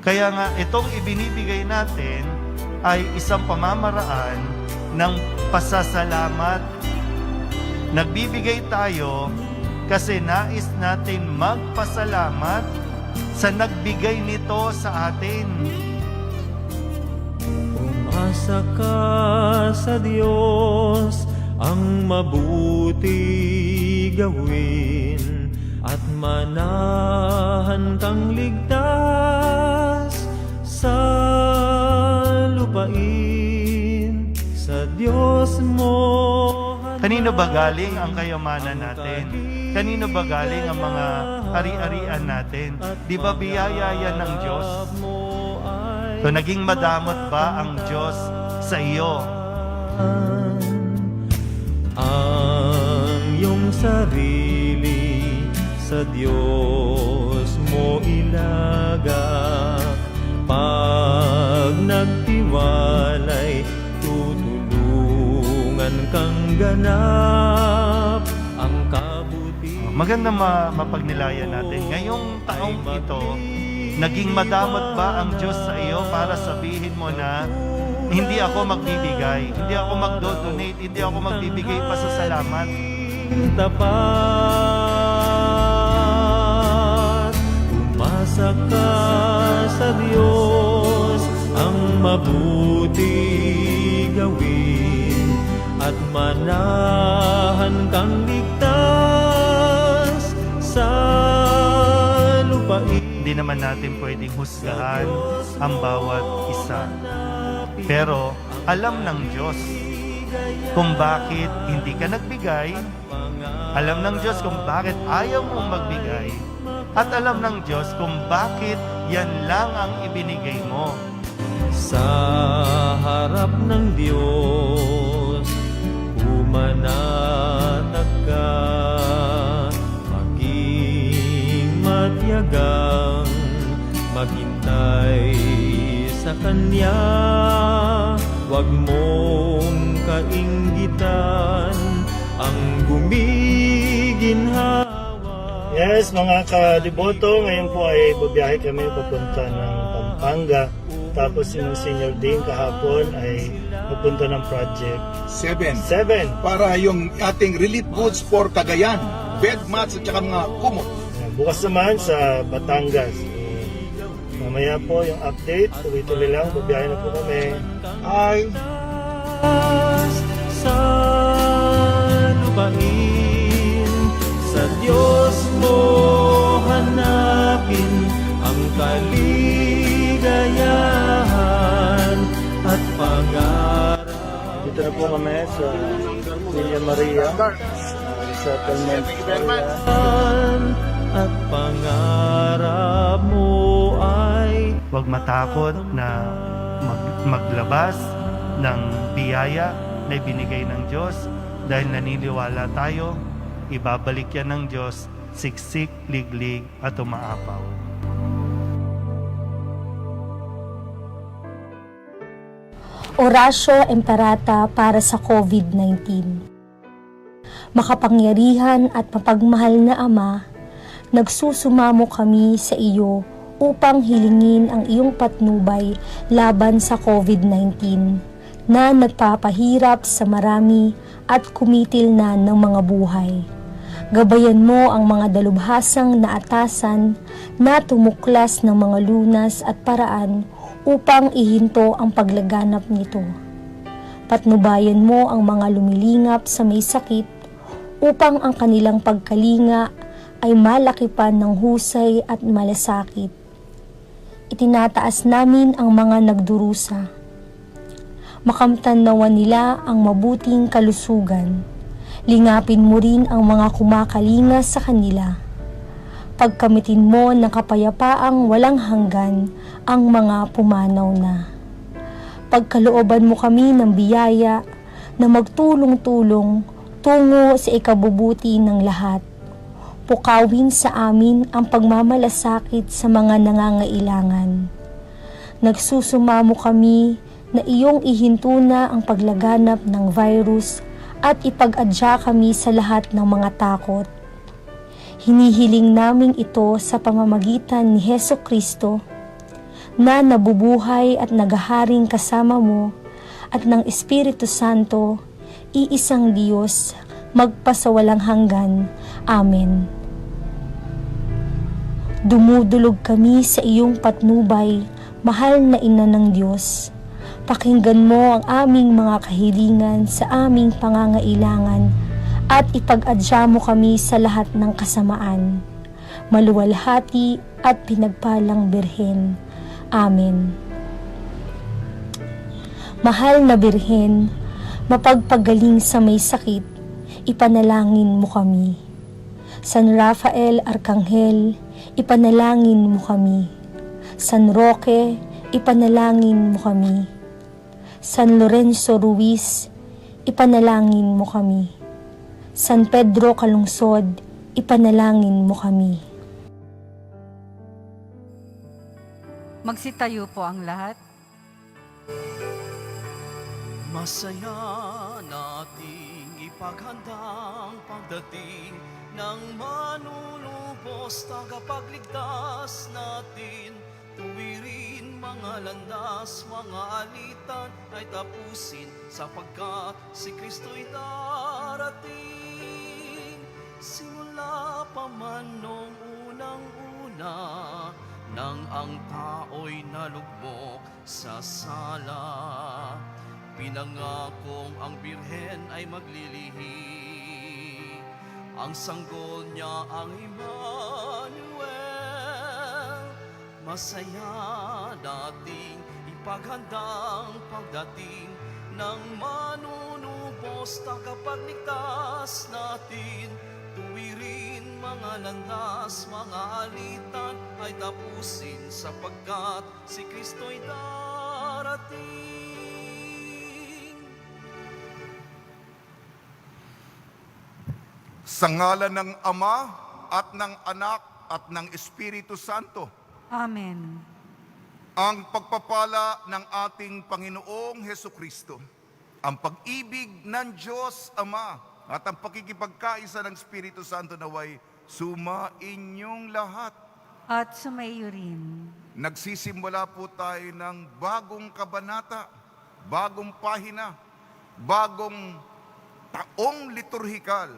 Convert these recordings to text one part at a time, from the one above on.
Kaya nga, itong ibinibigay natin ay isang pamamaraan ng pasasalamat. Nagbibigay tayo kasi nais natin magpasalamat sa nagbigay nito sa atin. Umasa ka sa Diyos, ang mabuti gawin, at manahan kang ligtas sa lupain, sa Diyos mo. Kanino ba galing ang kayamanan natin? Kanino ba galing ang mga ari-arian natin? Di ba biyaya yan ng Diyos? So naging madamot ba ang Diyos sa iyo? Ang iyong sarili sa Diyos mo ilaga, pag nagtiwalay tutulungan kang ganap ang kabuti. Maganda mapagnilayan natin. Ngayong taong ito, naging madamot ba ang Diyos sa iyo para sabihin mo na hindi ako magbibigay, hindi ako magdo-donate, hindi ako magbibigay pasasalamat? Tapat, umasa ka sa Diyos, ang mabuti gawin, at manahan kang ligtas sa lupain. Hindi naman natin pwedeng husgahan ang bawat isa. Pero alam ng Diyos kung bakit hindi ka nagbigay. Alam ng Diyos kung bakit ayaw mong magbigay. At alam ng Diyos kung bakit yan lang ang ibinigay mo. Sa harap ng Diyos, umanatag ka, maging matiyagang maghintay sa Kanya. Huwag mong kainggitan ang gumiginhawa. Yes, mga kadiboto, ngayon po ay bubiyahe kami papunta ng Pampanga. Tapos yung senior din kahapon ay pupunta ng project 7. 7. Para yung ating relief goods for Cagayan, bed mats at saka mga kumot. Bukas naman sa Batangas. Mamaya po yung update, tuloy-tuloy lang, bubiyahe na po kami. Ay, Sa lupain, sa Diyos mo hanapin ang kaligayahan at pangarap. Dito na po kami sa Villa Maria, settlement area. At pangarap mo ay Huwag matakot na maglabas ng biyaya na ibinigay ng Diyos dahil naniniwala tayo, ibabalik yan ng Diyos, siksik, liglig at umaapaw. Orasyo Emperata para sa COVID-19. Makapangyarihan at mapagmahal na Ama, nagsusumamo kami sa iyo upang hilingin ang iyong patnubay laban sa COVID-19 na nagpapahirap sa marami at kumitil na ng mga buhay. Gabayan mo ang mga dalubhasang naatasan na tumuklas ng mga lunas at paraan upang ihinto ang paglaganap nito. Patnubayan mo ang mga lumilingap sa may sakit upang ang kanilang pagkalinga ay malakipan ng husay at malasakit. Itinataas namin ang mga nagdurusa. Makamtan nawa nila ang mabuting kalusugan. Lingapin mo rin ang mga kumakalinga sa kanila. Pagkamitin mo ng kapayapaang walang hanggan ang mga pumanaw na. Pagkalooban mo kami ng biyaya na magtulong-tulong tungo sa ikabubuti ng lahat. Pukawin sa amin ang pagmamalasakit sa mga nangangailangan. Nagsusumamo kami na iyong ihinto na ang paglaganap ng virus at ipag-adya kami sa lahat ng mga takot. Hinihiling namin ito sa pamamagitan ni Hesukristo na nabubuhay at naghaharing kasama mo at ng Espiritu Santo, iisang Diyos, magpasawalang hanggan. Amen. Dumudulog kami sa iyong patnubay, mahal na Ina ng Diyos. Pakinggan mo ang aming mga kahilingan sa aming pangangailangan at ipag-adya mo kami sa lahat ng kasamaan. Maluwalhati at pinagpalang Birhen. Amen. Mahal na Birhen, mapagpagaling sa may sakit, ipanalangin mo kami. San Rafael Arkanghel, ipanalangin mo kami. San Roque, ipanalangin mo kami. San Lorenzo Ruiz, ipanalangin mo kami. San Pedro Calungsod, ipanalangin mo kami. Magsitayo po ang lahat. Masaya nating ipaghandang pagdating ng manunubos tagapagligtas natin. Tuwirin mga landas, mga alitan ay tapusin sapagkat si Kristo'y darating. Simula pa man nung unang-una, nang ang tao'y nalugmok sa sala, pinangakong ang Birhen ay maglilihi. Ang sanggol niya ang Emmanuel. Masaya nating ipaghandang pagdating ng manunubos tagapagligtas natin. Tuwirin mga landas, mga alitan ay tapusin sapagkat si Kristo'y darating. Sa ngalan ng Ama at ng Anak at ng Espiritu Santo, Amen. ang pagpapala ng ating Panginoong Hesukristo, ang pag-ibig ng Diyos Ama, at ang pakikipagkaisa ng Espiritu Santo naway sumainyong lahat. At sumayo rin. Nagsisimula po tayo ng bagong kabanata, bagong pahina, bagong taong liturhikal,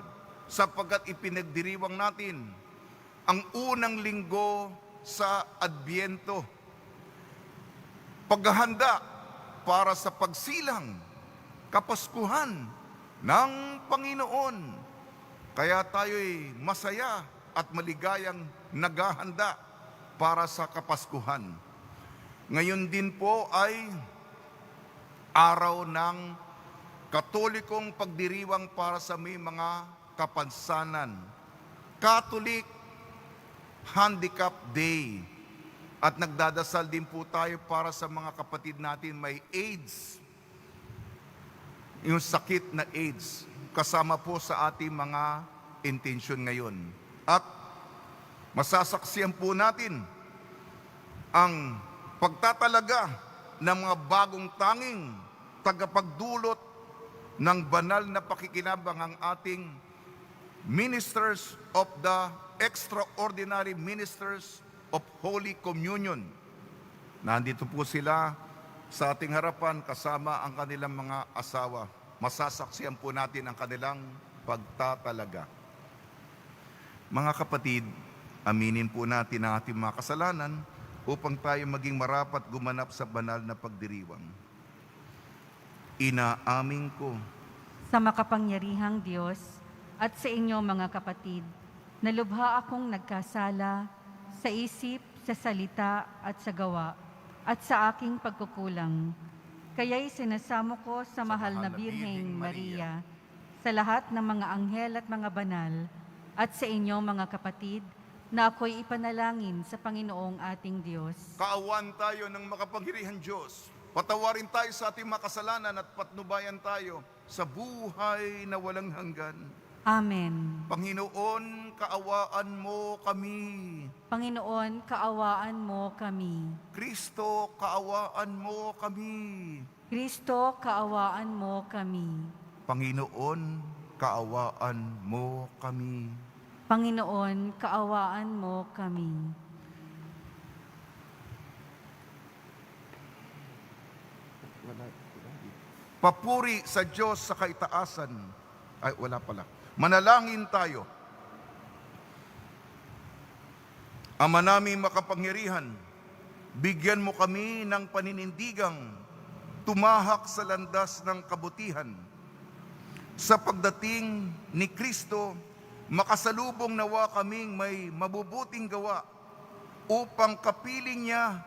sapagkat ipinagdiriwang natin ang unang linggo sa Adbyento. Paghahanda para sa pagsilang Kapaskuhan ng Panginoon. Kaya tayo'y masaya at maligayang naghahanda para sa Kapaskuhan. Ngayon din po ay araw ng Katolikong pagdiriwang para sa may mga kapansanan. Catholic Handicap Day. At nagdadasal din po tayo para sa mga kapatid natin may AIDS. Yung sakit na AIDS, kasama po sa ating mga intensyon ngayon. At masasaksiyan po natin ang pagtatalaga ng mga bagong tanging tagapagdulot ng banal na pakikinabang ang ating ministers of the extraordinary ministers of Holy Communion. Nandito po sila sa ating harapan kasama ang kanilang mga asawa. Masasaksiyan po natin ang kanilang pagtatalaga. Mga kapatid, aminin po natin ang ating mga kasalanan upang tayo maging marapat gumanap sa banal na pagdiriwang. Inaamin ko Sa makapangyarihang Diyos at sa inyo mga kapatid, nalubha akong nagkasala sa isip, sa salita at sa gawa at sa aking pagkukulang. Kaya'y sinasamo ko sa mahal na Birheng Maria, sa lahat ng mga anghel at mga banal, at sa inyo mga kapatid, na ako'y ipanalangin sa Panginoong ating Diyos. Kaawan tayo ng makapangyarihan Diyos. Patawarin tayo sa ating makasalanan at patnubayan tayo sa buhay na walang hanggan. Amen. Panginoon, kaawaan mo kami. Panginoon, kaawaan mo kami. Kristo, kaawaan mo kami. Kristo, kaawaan mo kami. Panginoon, kaawaan mo kami. Panginoon, kaawaan mo kami. Papuri sa Diyos sa kaitaasan. Ay, wala pala. Manalangin tayo. Ama namin makapangyarihan, bigyan mo kami ng paninindigang tumahak sa landas ng kabutihan. Sa pagdating ni Kristo, makasalubong nawa kaming may mabubuting gawa upang kapiling niya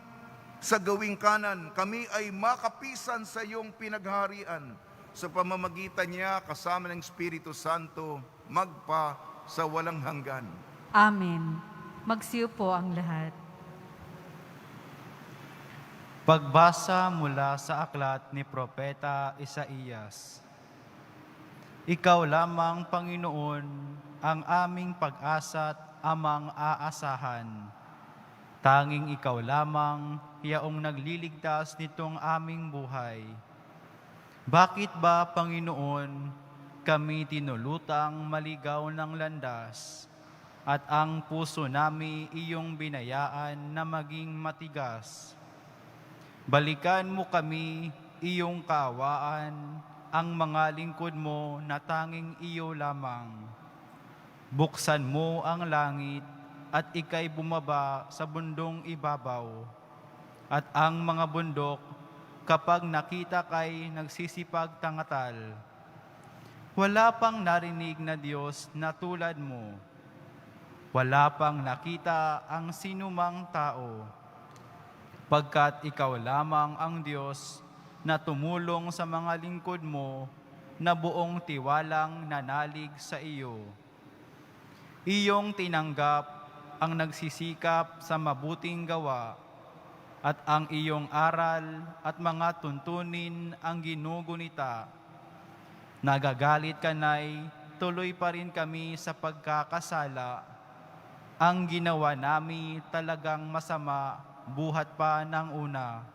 sa gawing kanan. Kami ay makapisan sa iyong pinagharian sa pamamagitan niya kasama ng Espiritu Santo magpa sa walang hanggan. Amen. Magsiyo po ang lahat. Pagbasa mula sa aklat ni Propeta Isaías. Ikaw lamang, Panginoon, ang aming pag-asa at amang aasahan. Tanging ikaw lamang, yaong nagliligtas nitong aming buhay. Bakit ba, Panginoon, kami tinulutang maligaw ng landas, at ang puso nami iyong binayaan na maging matigas? Balikan mo kami, iyong kaawaan, ang mga lingkod mo na tanging iyo lamang. Buksan mo ang langit at ika'y bumaba sa bundong ibabaw. At ang mga bundok, kapag nakita kay nagsisipag tangatal. Wala pang narinig na Diyos na tulad mo. Wala pang nakita ang sinumang tao. Pagkat ikaw lamang ang Diyos na tumulong sa mga lingkod mo na buong tiwalang nanalig sa iyo. Iyong tinanggap ang nagsisikap sa mabuting gawa, at ang iyong aral at mga tuntunin ang ginugunita. Nagagalit ka na'y tuloy pa rin kami sa pagkakasala. Ang ginawa nami talagang masama, buhat pa ng una.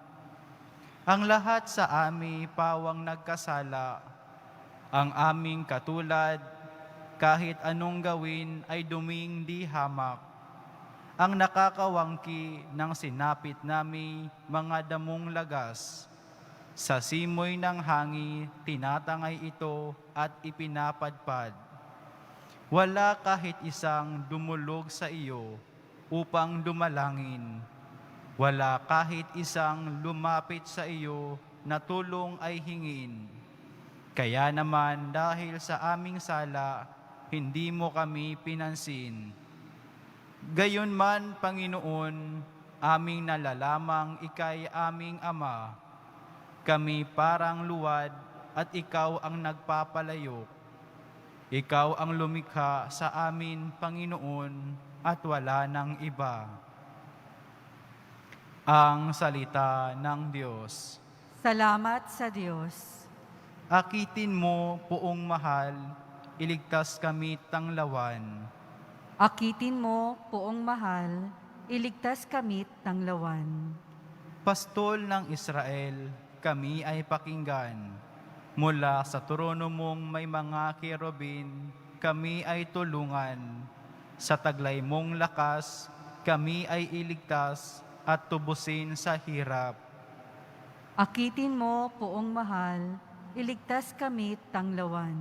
Ang lahat sa ami pawang nagkasala, ang aming katulad, kahit anong gawin ay duming di hamak. Ang nakakawangki ng sinapit nami mga damong lagas, sa simoy ng hangi tinatangay ito at ipinapadpad. Wala kahit isang dumulog sa iyo upang dumalangin. Wala kahit isang lumapit sa iyo na tulong ay hingin. Kaya naman dahil sa aming sala, hindi mo kami pinansin. Gayon man, Panginoon, aming nalalamang ika'y aming Ama. Kami parang luwad at ikaw ang nagpapalayok. Ikaw ang lumikha sa amin, Panginoon, at wala nang iba. Ang salita ng Diyos. Salamat sa Diyos. Akitin mo, Poong mahal, iligtas kami tanglawan. Akitin mo, Poong mahal, iligtas kami tanglawan. Pastol ng Israel, kami ay pakinggan. Mula sa trono mong may mga kerubin, kami ay tulungan. Sa taglay mong lakas, kami ay iligtas at tubusin sa hirap. Akitin mo, Poong mahal, iligtas kami tanglawan.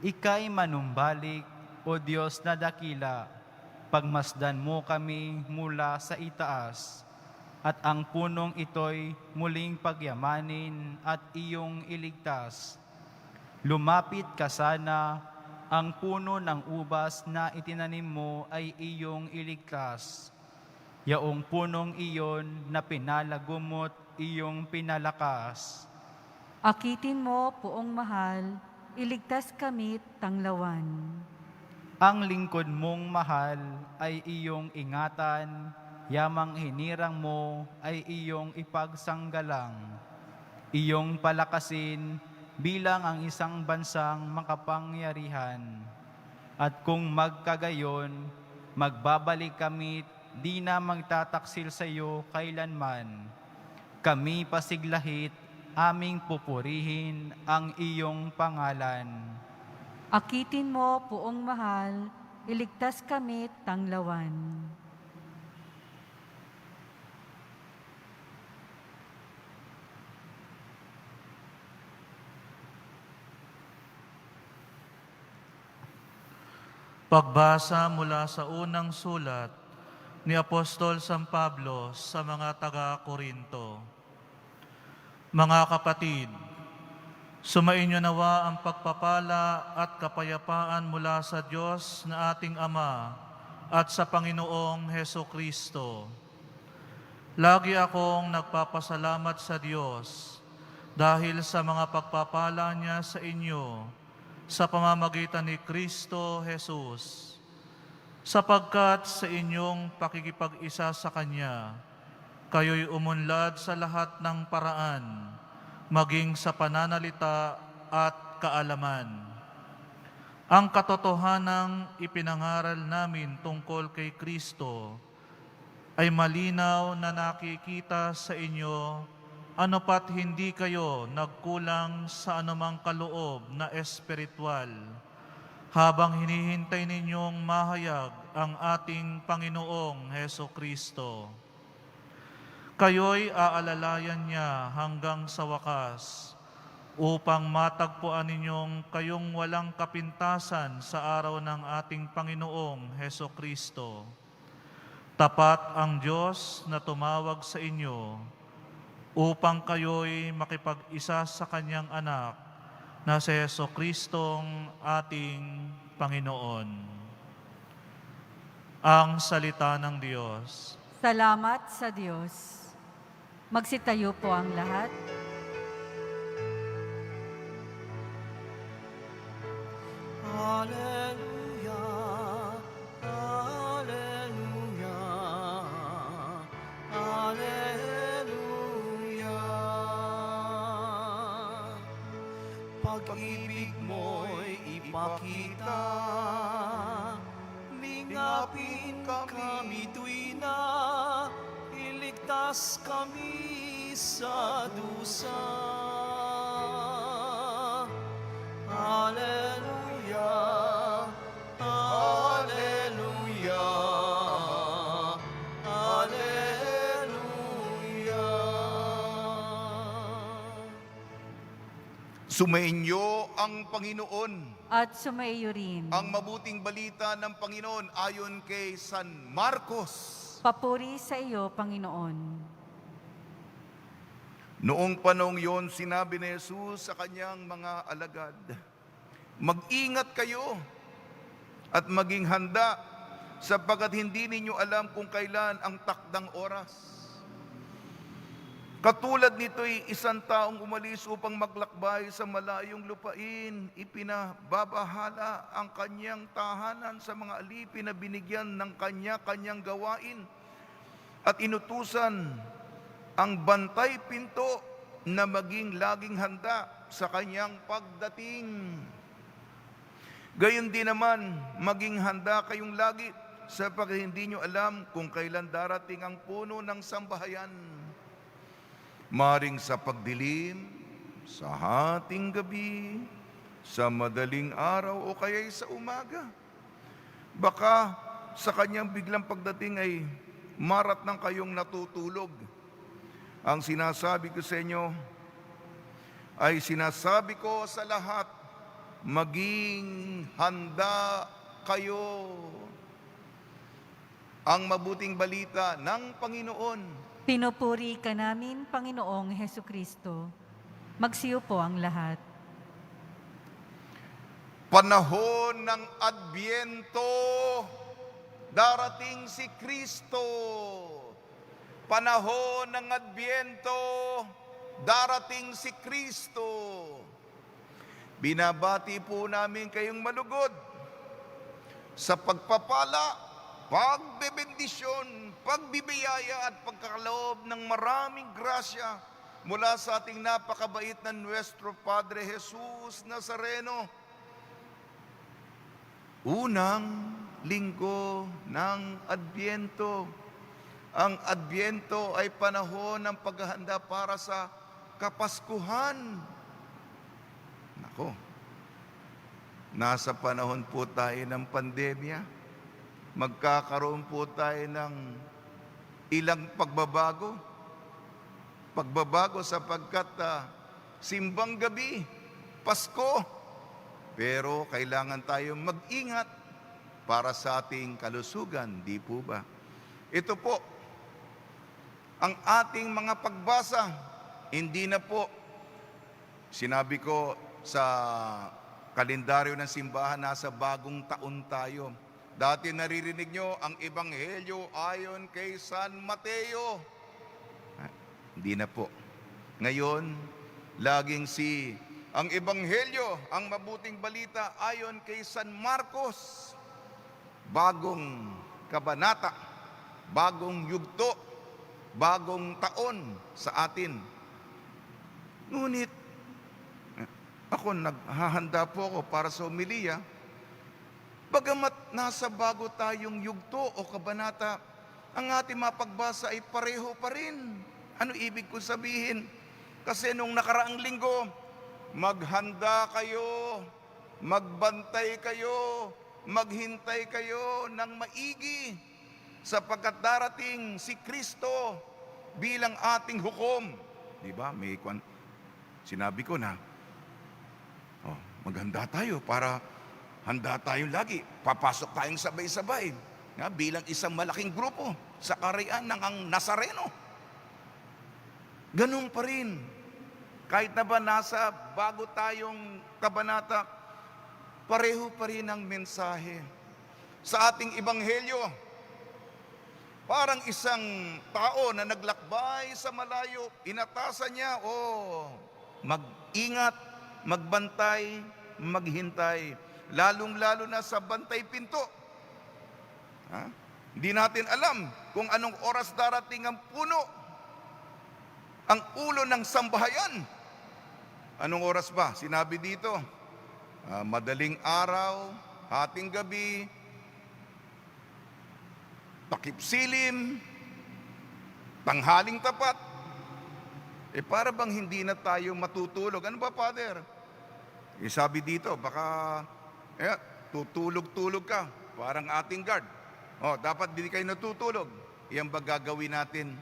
Ika'y manumbalik, O Diyos na dakila, pagmasdan mo kami mula sa itaas, at ang punong ito'y muling pagyamanin at iyong iligtas. Lumapit ka sana, ang puno ng ubas na itinanim mo ay iyong iligtas. Yaong punong iyon na pinalagumot, iyong pinalakas. Akitin mo, Poong mahal, iligtas kami tanglawan. Ang lingkod mong mahal ay iyong ingatan, yamang hinirang mo ay iyong ipagsanggalang. Iyong palakasin bilang ang isang bansang makapangyarihan. At kung magkagayon, magbabalik kami, di na magtataksil sa iyo kailanman. Kami pasiglahit, aming pupurihin ang iyong pangalan. Akitin mo, Poong mahal, iligtas kami tanglawan. Pagbasa mula sa unang sulat ni Apostol San Pablo sa mga taga-Korinto. Mga kapatid, sumainyo nawa ang pagpapala at kapayapaan mula sa Diyos na ating Ama at sa Panginoong Heso Kristo. Lagi akong nagpapasalamat sa Diyos dahil sa mga pagpapala niya sa inyo sa pamamagitan ni Kristo Jesus, sapagkat sa inyong pakikipag-isa sa Kanya, kayo'y umunlad sa lahat ng paraan, maging sa pananalita at kaalaman. Ang katotohanang ipinangaral namin tungkol kay Kristo ay malinaw na nakikita sa inyo, ano pat hindi kayo nagkulang sa anumang kaloob na espiritual, habang hinihintay ninyong mahayag ang ating Panginoong Heso Kristo. Kayo'y aalalayan niya hanggang sa wakas, upang matagpuan ninyong kayong walang kapintasan sa araw ng ating Panginoong Heso Kristo. Tapat ang Diyos na tumawag sa inyo upang kayo'y makipag-isa sa Kanyang anak na si Heso Kristong ating Panginoon. Ang salita ng Diyos. Salamat sa Diyos. Magsitayo po ang lahat. Hallelujah, Hallelujah, Hallelujah. Pag-ibig mo'y ipakita, lingapin kami tuwina, iligtas kami sa dusa. Hallelujah, Hallelujah, Hallelujah. Sumainyo ang Panginoon. At sumaiyo rin. Ang mabuting balita ng Panginoon ayon kay San Marcos. Papuri sa iyo, Panginoon. Noong panahong yon, sinabi ni Jesus sa kanyang mga alagad, mag-ingat kayo at maging handa sapagkat hindi ninyo alam kung kailan ang takdang oras. Katulad nito'y isang taong umalis upang maglakbay sa malayong lupain, ipinababahala ang kanyang tahanan sa mga alipin na binigyan ng kanyang gawain at inutusan ang bantay pinto na maging laging handa sa kanyang pagdating. Gayon din naman, maging handa kayong lagi sapagkat hindi nyo alam kung kailan darating ang puno ng sambahayan. Maring sa pagdilim, sa hating gabi, sa madaling araw o kaya'y sa umaga. Baka sa kanyang biglang pagdating ay marat ng kayong natutulog. Ang sinasabi ko sa inyo ay sinasabi ko sa lahat, maging handa kayo. Ang mabuting balita ng Panginoon. Pinupuri ka namin, Panginoong Heso Kristo. Magsiyo po ang lahat. Panahon ng Adbyento, darating si Kristo. Panahon ng Adbyento, darating si Kristo. Binabati po namin kayong malugod sa pagpapala, pagbebendisyon, pagbibiyaya at pagkakaloob ng maraming grasya mula sa ating napakabait na Nuestro Padre Jesus Nazareno. Unang linggo ng Adbyento. Ang Adbyento ay panahon ng paghahanda para sa Kapaskuhan. Nako, nasa panahon po tayo ng pandemya. Magkakaroon po tayo ng ilang pagbabago. Pagbabago sapagkat simbang gabi, Pasko. Pero kailangan tayong mag-ingat para sa ating kalusugan, di po ba? Ito po, ang ating mga pagbasa, hindi na po, sinabi ko sa kalendaryo ng simbahan, nasa bagong taon tayo. Dati naririnig nyo ang Ebanghelyo ayon kay San Mateo. Hindi na po. Ngayon, laging ang Ebanghelyo, ang mabuting balita ayon kay San Marcos. Bagong kabanata, bagong yugto, bagong taon sa atin. Ngunit, ako naghahanda po ako para sa homilya. Bagamat nasa bago tayong yugto o kabanata, ang ating mapagbasa ay pareho pa rin. Ano ibig ko sabihin? Kasi nung nakaraang linggo, maghanda kayo, magbantay kayo, maghintay kayo ng maigi, sapagkat darating si Kristo bilang ating hukom. Di ba? Sinabi ko na, maghanda tayo para handa tayo lagi. Papasok tayong sabay-sabay bilang isang malaking grupo sa kaharian ng ang Nazareno. Ganun pa rin. Kahit na ba nasa bago tayong kabanata, pareho pa rin ang mensahe. Sa ating Ebanghelyo, parang isang tao na naglakbay sa malayo, inatasan niya, mag-ingat, magbantay, maghintay, lalong-lalo na sa bantay pinto. Hindi natin alam kung anong oras darating ang puno, ang ulo ng sambahayan. Anong oras ba? Sinabi dito, madaling araw, hating gabi, takip silim, tanghaling tapat. Para bang hindi na tayo matutulog? Ano ba, Father? Sabi dito, baka tutulog-tulog ka, parang ating guard. Dapat hindi kayo natutulog. Yan ba gagawin natin?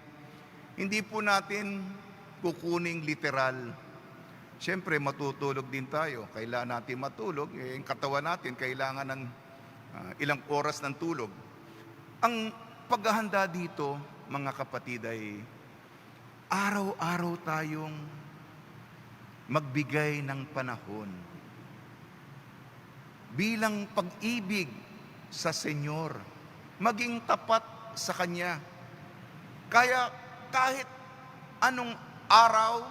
Hindi po natin kukuning literal. Siyempre, matutulog din tayo. Kailangan natin matulog. Yung katawan natin, kailangan ng ilang oras ng tulog. Ang paghahanda dito, mga kapatid, ay araw-araw tayong magbigay ng panahon bilang pag-ibig sa Senyor, maging tapat sa Kanya. Kaya kahit anong araw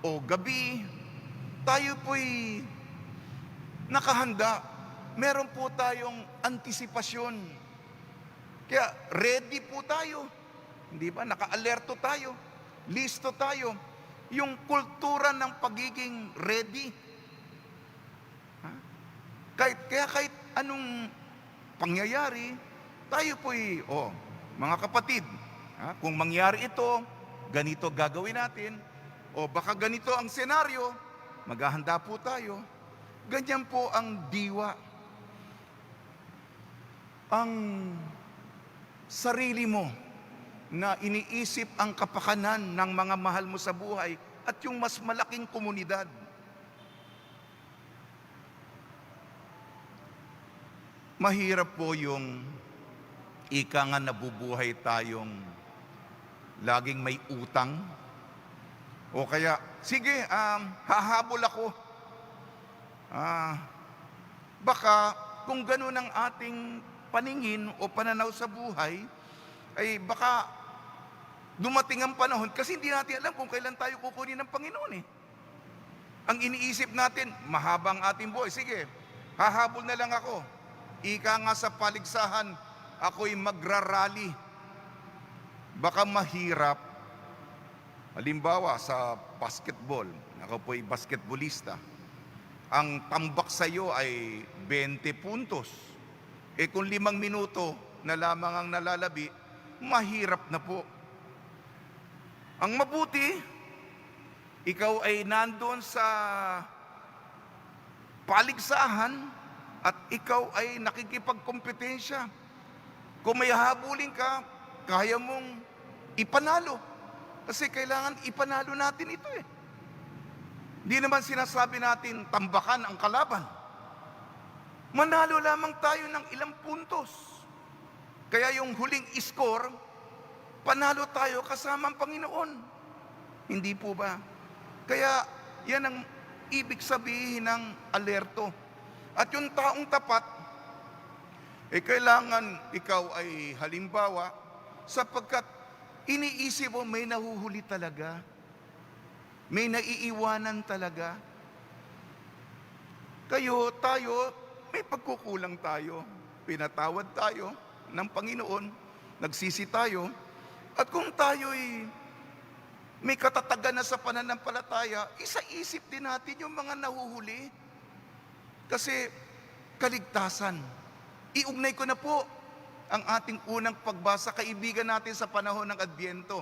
o gabi, tayo po'y nakahanda. Meron po tayong antisipasyon. Kaya ready po tayo. Hindi ba? Naka-alerto tayo. Listo tayo. Yung kultura ng pagiging ready. Kahit anong pangyayari, tayo po'y, mga kapatid, kung mangyari ito, ganito gagawin natin, o baka ganito ang senaryo, maghahanda po tayo. Ganyan po ang diwa. Ang sarili mo na iniisip ang kapakanan ng mga mahal mo sa buhay at yung mas malaking komunidad. Mahirap po yung ika nga nabubuhay tayong laging may utang. O kaya, sige, hahabol ako. Baka kung ganun ang ating paningin o pananaw sa buhay, ay baka dumating ang panahon, kasi hindi natin alam kung kailan tayo kukunin ng Panginoon eh. Ang iniisip natin, mahabang ating buhay. Sige, hahabol na lang ako. Ika nga sa paligsahan, ako'y magrarally. Baka mahirap. Halimbawa sa basketball, ako po'y basketballista. Ang tambak sa iyo ay 20 puntos. Kung 5 minuto na lamang ang nalalabi, mahirap na po. Ang mabuti, ikaw ay nandoon sa paligsahan at ikaw ay nakikipagkompetensya. Kung may habulin ka, kaya mong ipanalo. Kasi kailangan ipanalo natin ito eh. Hindi naman sinasabi natin tambakan ang kalaban. Manalo lamang tayo ng ilang puntos. Kaya yung huling score, panalo tayo kasama ang Panginoon. Hindi po ba? Kaya yan ang ibig sabihin ng alerto. At yung taong tapat, kailangan ikaw ay halimbawa sapagkat iniisip mo may nahuhuli talaga. May naiiwanan talaga. Tayo, may pagkukulang tayo. Pinatawad tayo ng Panginoon. Nagsisi tayo. At kung tayo'y may katatagan na sa pananampalataya, isaisip din natin yung mga nahuhuli. Kasi kaligtasan. Iugnay ko na po ang ating unang pagbasa, kaibigan natin sa panahon ng Adbyento.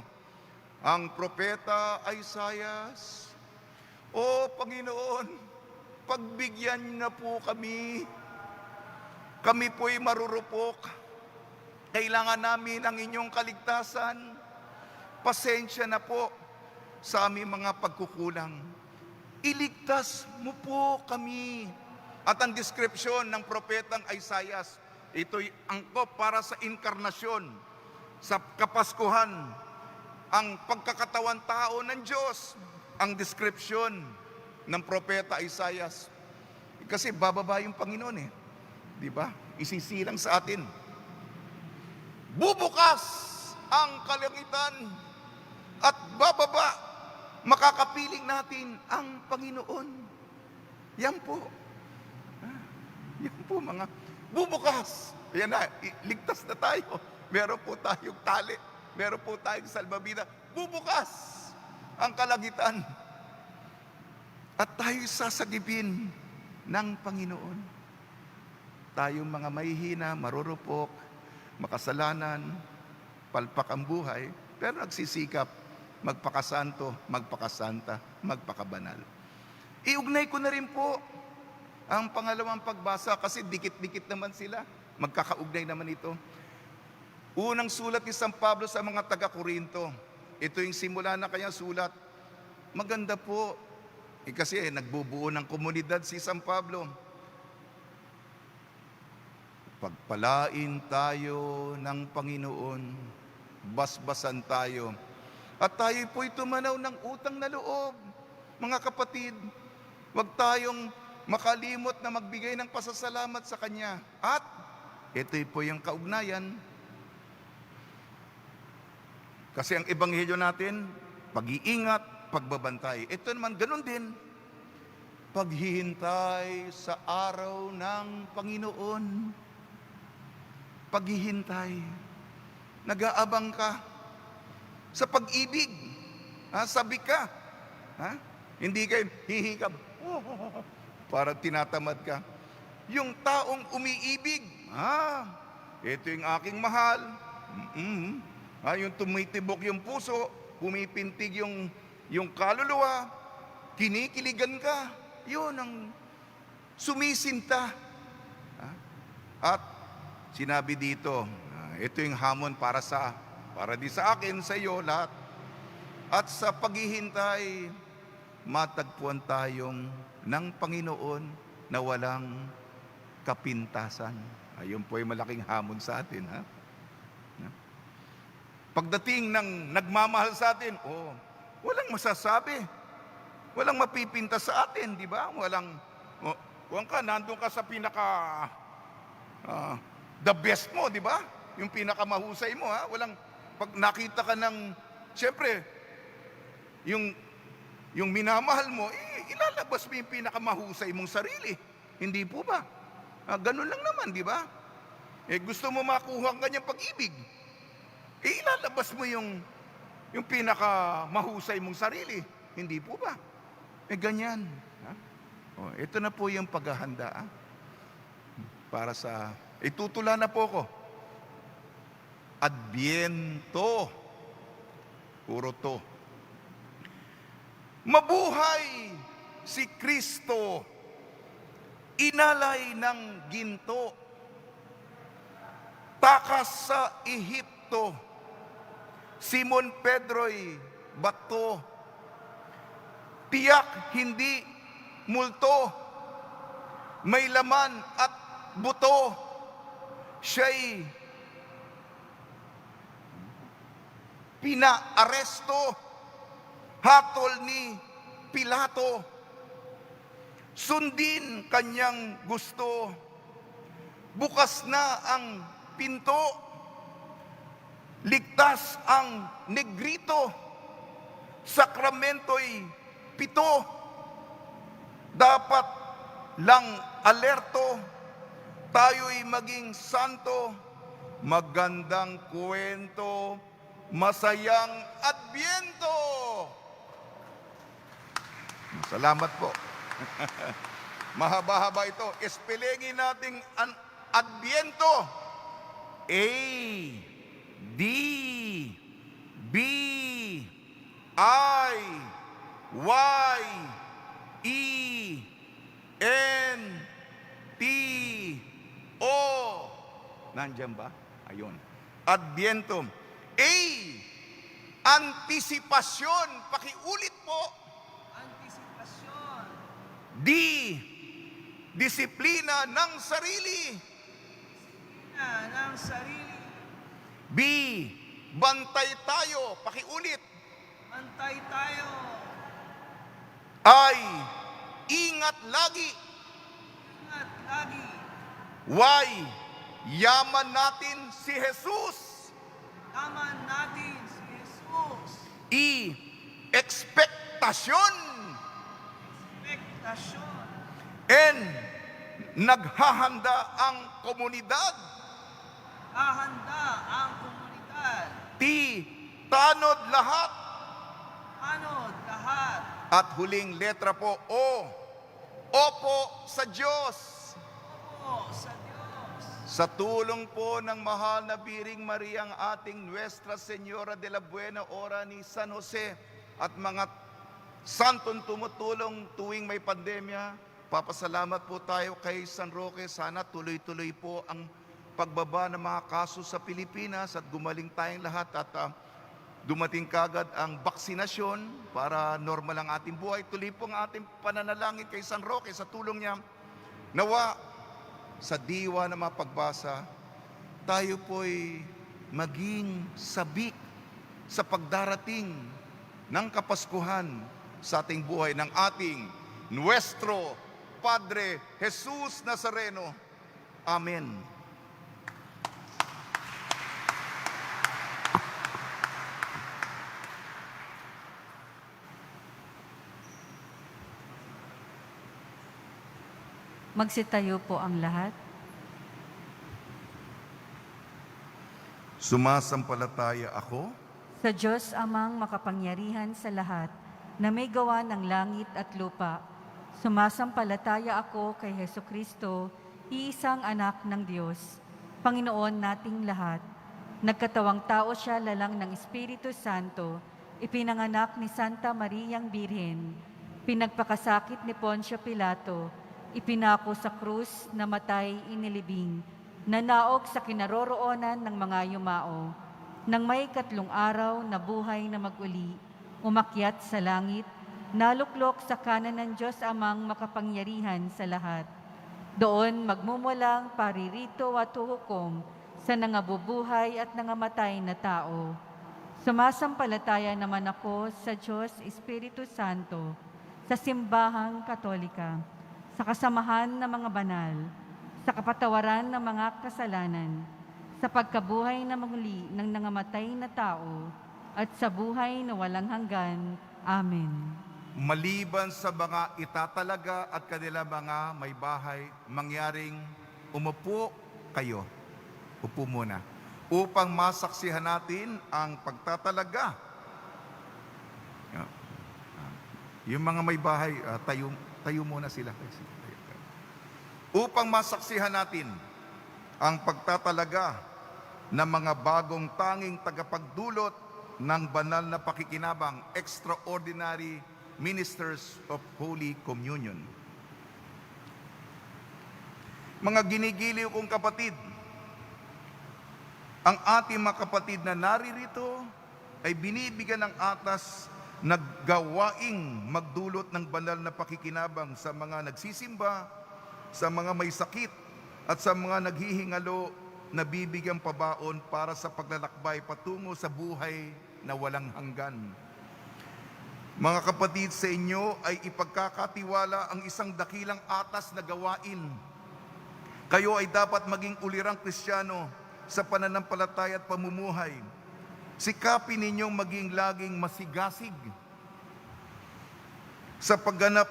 Ang propeta Isaias, O Panginoon, pagbigyan niyo na po kami. Kami po'y marurupok. Kailangan namin ang inyong kaligtasan. Pasensya na po sa aming mga pagkukulang. Iligtas mo po kami. At ang deskripsyon ng propetang Isaias, ito'y angkop para sa inkarnasyon, sa Kapaskuhan, ang pagkakatawan tao ng Diyos, ang deskripsyon ng propeta Isaias. Kasi bababa yung Panginoon di ba? Isisilang sa atin. Bubukas ang kalangitan at bababa, makakapiling natin ang Panginoon. Yan po. Yan po mga bubukas. Yan na, ligtas na tayo. Meron po tayong tali. Meron po tayong salbabida. Bubukas ang kalangitan. At tayo sasagipin ng Panginoon. Tayong mga mahihina, marurupok, makasalanan, palpak ang buhay, pero nagsisikap magpakasanto, magpakasanta, magpakabanal. Iugnay ko na rin po ang pangalawang pagbasa kasi dikit-dikit naman sila. Magkakaugnay naman ito. Unang sulat ni San Pablo sa mga taga-Korinto. Ito yung simula na kanyang sulat. Maganda po. Kasi nagbubuo ng komunidad si San Pablo. Pagpalain tayo ng Panginoon. Basbasan tayo. At tayo po'y tumanaw ng utang na loob. Mga kapatid, huwag tayong makalimot na magbigay ng pasasalamat sa Kanya. At ito po yung kaugnayan. Kasi ang ebanghelyo natin, pag-iingat, pagbabantay. Ito naman, ganun din. Paghihintay sa araw ng Panginoon. Paghihintay. Nag-aabang ka sa pag-ibig. Sabi ka. Hindi kayo hihikab. Parang tinatamad ka. Yung taong umiibig. Ito yung aking mahal. Yung tumitibok yung puso, pumipintig yung kaluluwa, kinikiligan ka. Yun ang sumisinta. At sinabi dito, ito yung hamon para di sa akin, sa iyo lahat. At sa paghihintay, matagpuan tayong ng Panginoon na walang kapintasan. Ayun po ay malaking hamon sa atin. Pagdating ng nagmamahal sa atin, walang masasabi. Walang mapipinta sa atin, di ba? Nandun ka sa the best mo, di ba? Yung pinakamahusay mo, pag nakita ka ng, siyempre, yung minamahal mo, ilalabas mo yung pinakamahusay mong sarili. Hindi po ba? Ganun lang naman, di ba? Gusto mo makuha ang kanyang pag-ibig. Ilalabas mo yung pinakamahusay mong sarili. Hindi po ba? Ganyan. Ito na po yung paghahanda. Para sa, itutula na po ko. Adbyento. Puro to. Mabuhay si Kristo. Inalay ng ginto. Takas sa Ehipto. Simon Pedro'y bato. Tiyak hindi multo. May laman at buto. Siya'y pinaaresto, hatol ni Pilato. Sundin kanyang gusto. Bukas na ang pinto. Ligtas ang negrito. Sakramento'y 7. Dapat lang alerto. Tayo'y maging santo. Magandang kwento. Masayang Adbyento. Salamat po. Mahaba-haba ito. Espelengin natin ang Adbyento. A, D, B, I, Y, E, N, T, O. Nandiyan ba? Ayun. Adbyento. A, antisipasyon. Pakiulit po. Antisipasyon. D, disiplina ng sarili. Ng sarili. B, bantay tayo. Pakiulit. Antay tayo. I, ingat lagi. Ingat lagi. Y, yaman natin si Jesus. Taman natin si Jesus. E, ekspektasyon. Expectasyon. N, naghahanda ang komunidad. Hahanda ang komunidad. T, tanod lahat. Anod lahat. At huling letra po, O, opo sa Diyos. Opo sa Diyos. Sa tulong po ng mahal na Biring Maria, ang ating Nuestra Señora de la Buena Hora ni San Jose at mga santong tumutulong tuwing may pandemya, papasalamat po tayo kay San Roque. Sana tuloy-tuloy po ang pagbaba ng mga kaso sa Pilipinas at gumaling tayong lahat at dumating kagad ang vaksinasyon para normal ang ating buhay. Tuloy po ang ating pananalangin kay San Roque sa tulong niya. Nawa, sa diwa na mapagbasa, tayo po'y maging sabik sa pagdarating ng Kapaskuhan sa ating buhay ng ating Nuestro Padre Jesus Nazareno. Amen. Magsitayo po ang lahat. Sumasampalataya ako Sa Diyos amang makapangyarihan sa lahat, na may gawa ng langit at lupa, sumasampalataya ako kay Hesukristo, iisang anak ng Diyos, Panginoon nating lahat. Nagkatawang tao siya lalang ng Espiritu Santo, ipinanganak ni Santa Mariang Birhen, pinagpakasakit ni Poncio Pilato, ipinako sa krus, namatay, inilibing, nanaog sa kinaroroonan ng mga yumao. Nang may 3 araw na buhay na maguli, umakyat sa langit, naluklok sa kanan ng Diyos amang makapangyarihan sa lahat. Doon magmumulang paririto at huhukom sa nangabubuhay at nangamatay na tao. Sumasampalataya naman ako sa Diyos Espiritu Santo, sa simbahang Katolika, sa kasamahan ng mga banal, sa kapatawaran ng mga kasalanan, sa pagkabuhay na muli ng nangamatay na tao, at sa buhay na walang hanggan. Amen. maliban sa mga itatalaga at kanila mga may bahay, mangyaring umupo kayo. Upo muna. Upang masaksihan natin ang pagtatalaga. Yung mga may bahay, tayo muna sila. Upang masaksihan natin ang pagtatalaga ng mga bagong tanging tagapagdulot ng banal na pakikinabang, extraordinary ministers of Holy Communion. Mga ginigiliw kong kapatid, ang ating mga kapatid na naririto ay binibigyan ng atas na gawaing magdulot ng banal na pakikinabang sa mga nagsisimba, sa mga may sakit, at sa mga naghihingalo na bibigyang pabaon para sa paglalakbay patungo sa buhay na walang hanggan. Mga kapatid, sa inyo ay ipagkakatiwala ang isang dakilang atas na gawain. Kayo ay dapat maging ulirang Kristiyano sa pananampalataya at pamumuhay. Sikapin ninyong maging laging masigasig sa pagganap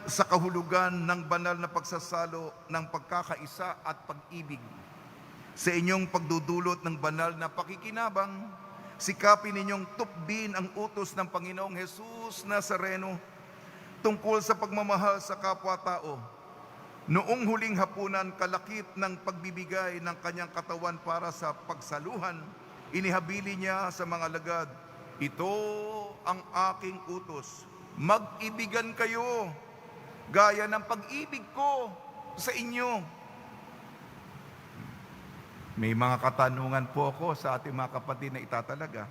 sa kahulugan ng banal na pagsasalo ng pagkakaisa at pag-ibig. Sa inyong pagdudulot ng banal na pakikinabang, sikapin ninyong tupdin ang utos ng Panginoong Jesus Nazareno tungkol sa pagmamahal sa kapwa-tao. Noong huling hapunan, kalakip ng pagbibigay ng kanyang katawan para sa pagsaluhan, inihabili niya sa mga alagad, "Ito ang aking utos. Mag-ibigan kayo gaya ng pag-ibig ko sa inyo." May mga katanungan po ako sa ating mga kapatid na itatalaga.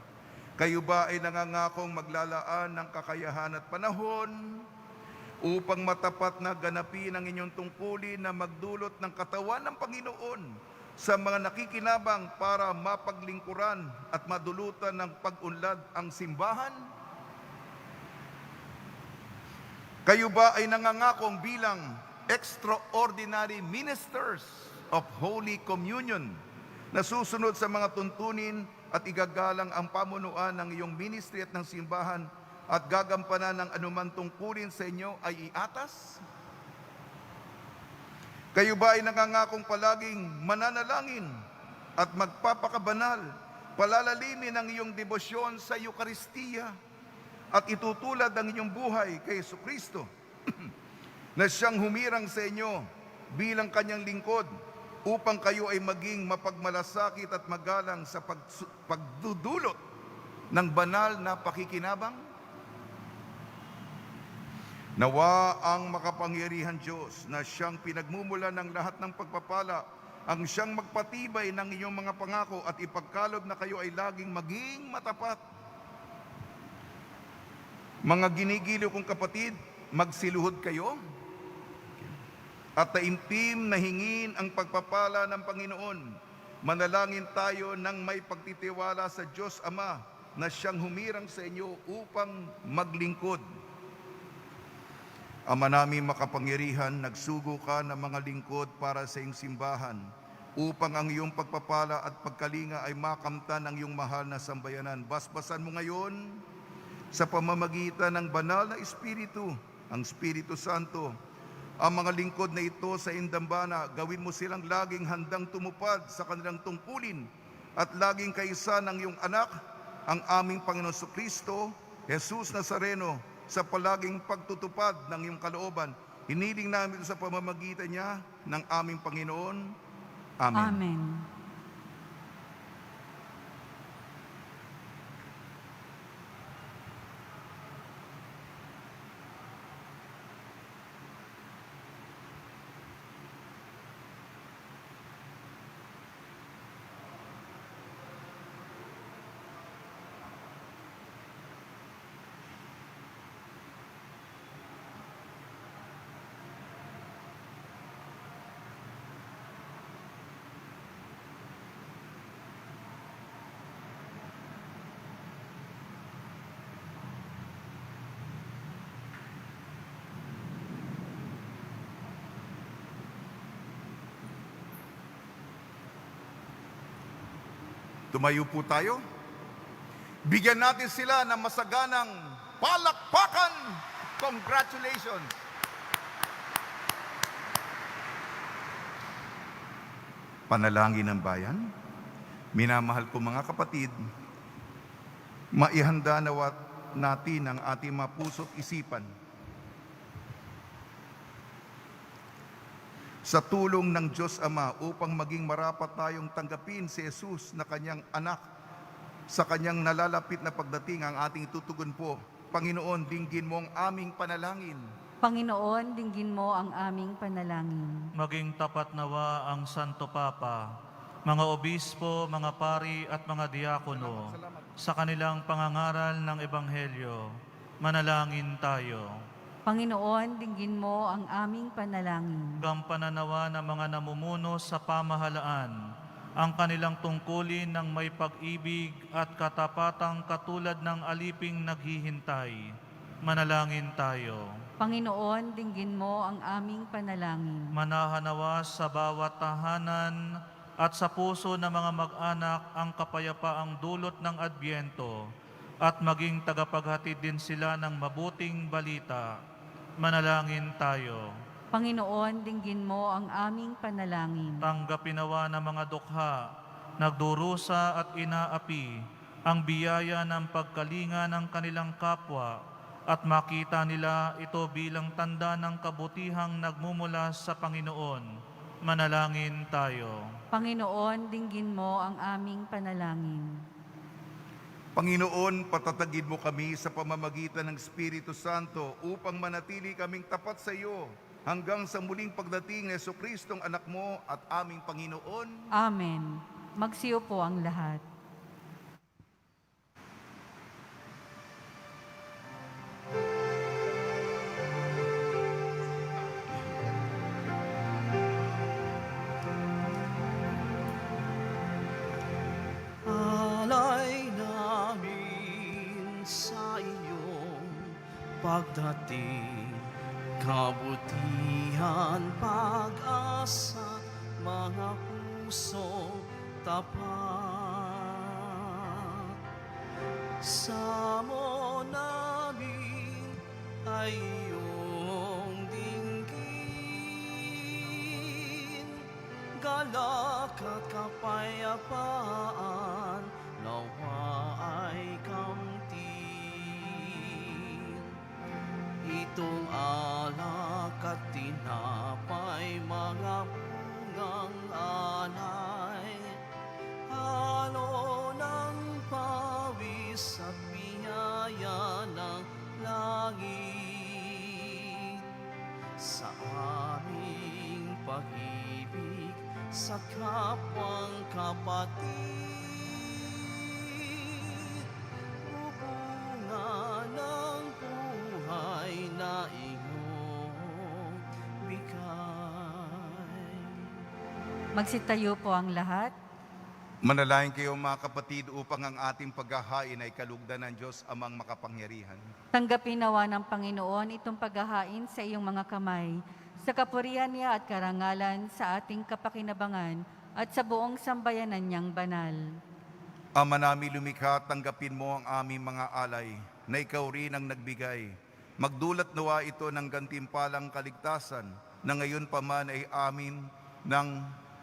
Kayo ba ay nangangakong maglalaan ng kakayahan at panahon upang matapat na ganapin ang inyong tungkulin na magdulot ng katawan ng Panginoon sa mga nakikinabang para mapaglingkuran at madulutan ng pag-unlad ang simbahan? Kayo ba ay nangangakong bilang extraordinary ministers of Holy Communion na susunod sa mga tuntunin at igagalang ang pamunuan ng iyong ministry at ng simbahan at gagampanan ng anuman tungkulin sa inyo ay iatas? Kayo ba ay nangangakong palaging mananalangin at magpapakabanal, palalalimin ang iyong debosyon sa Eukaristiya at itutulad ang inyong buhay kay Jesucristo na siyang humirang sa inyo bilang kanyang lingkod upang kayo ay maging mapagmalasakit at magalang sa pagdudulot ng banal na pakikinabang? Nawa ang makapangyarihan Diyos na siyang pinagmumula ng lahat ng pagpapala, ang siyang magpatibay ng inyong mga pangako at ipagkaloob na kayo ay laging maging matapat. Mga ginigiliw kong kapatid, magsiluhod kayo at taimtim na hingin ang pagpapala ng Panginoon. Manalangin tayo ng may pagtitiwala sa Diyos Ama na siyang humirang sa inyo upang maglingkod. Ama namin makapangyarihan, nagsugo ka ng mga lingkod para sa iyong simbahan upang ang iyong pagpapala at pagkalinga ay makamtan ng iyong mahal na sambayanan. Basbasan mo ngayon sa pamamagitan ng banal na Espiritu, ang Espiritu Santo, ang mga lingkod na ito sa indambana. Gawin mo silang laging handang tumupad sa kanilang tungkulin at laging kaisa ng iyong anak, ang aming Panginoon Jesucristo, Jesus Nazareno, sa palaging pagtutupad ng iyong kalooban. Hiniling namin sa pamamagitan niya ng aming Panginoon. Amen. Amen. Tumayo po tayo. Bigyan natin sila ng masaganang palakpakan. Congratulations! Panalangin ng bayan. Minamahal ko mga kapatid, maihanda nawa natin ang ating mga puso't isipan sa tulong ng Diyos Ama upang maging marapat tayong tanggapin si Jesus na kanyang anak sa kanyang nalalapit na pagdating. Ang ating tutugon po, Panginoon, dinggin mo ang aming panalangin. Panginoon, dinggin mo ang aming panalangin. Maging tapat nawa ang Santo Papa, mga obispo, mga pari at mga diakono sa kanilang pangangaral ng Ebanghelyo. Manalangin tayo. Panginoon, dinggin mo ang aming panalangin. Pananawa ng mga namumuno sa pamahalaan, ang kanilang tungkulin ng may pag-ibig at katapatang katulad ng aliping naghihintay. Manalangin tayo. Panginoon, dinggin mo ang aming panalangin. Manahanawa sa bawat tahanan at sa puso ng mga mag-anak ang kapayapaang dulot ng Adbyento at maging tagapaghatid din sila ng mabuting balita. Manalangin tayo. Panginoon, dinggin mo ang aming panalangin. Tanggapin nawa ng mga dukha, nagdurusa at inaapi ang biyaya ng pagkalinga ng kanilang kapwa at makita nila ito bilang tanda ng kabutihang nagmumula sa Panginoon. Manalangin tayo. Panginoon, dinggin mo ang aming panalangin. Panginoon, patatagin mo kami sa pamamagitan ng Espiritu Santo upang manatili kaming tapat sa iyo hanggang sa muling pagdating ni Jesucristong anak mo at aming Panginoon. Amen. Magsiyo po ang lahat. Alay namin sa iyong pagdating, kabutihan, pag-asa, mga puso tapat. Samo namin ay iyong dinggin, galak at kapayapaan, nawa ay kamtin. Itong alak at tinapay, mga bungang alay, halo ng pawis at biyaya ng langit. Sa aming pag-ibig sa kapwang kapatid, bubunga ng buhay na iyong bigay. Magsitayo po ang lahat. Manalangin kayo mga kapatid upang ang ating paghahain ay kalugdan ng Diyos amang makapangyarihan. Tanggapin nawa ng Panginoon itong paghahain sa iyong mga kamay, sa kapurihan niya at karangalan sa ating kapakinabangan at sa buong sambayanan niyang banal. Ama namin lumikha, tanggapin mo ang aming mga alay na ikaw rin ang nagbigay. Magdulot nawa ito ng gantimpalang kaligtasan na ngayon pa man ay amin ng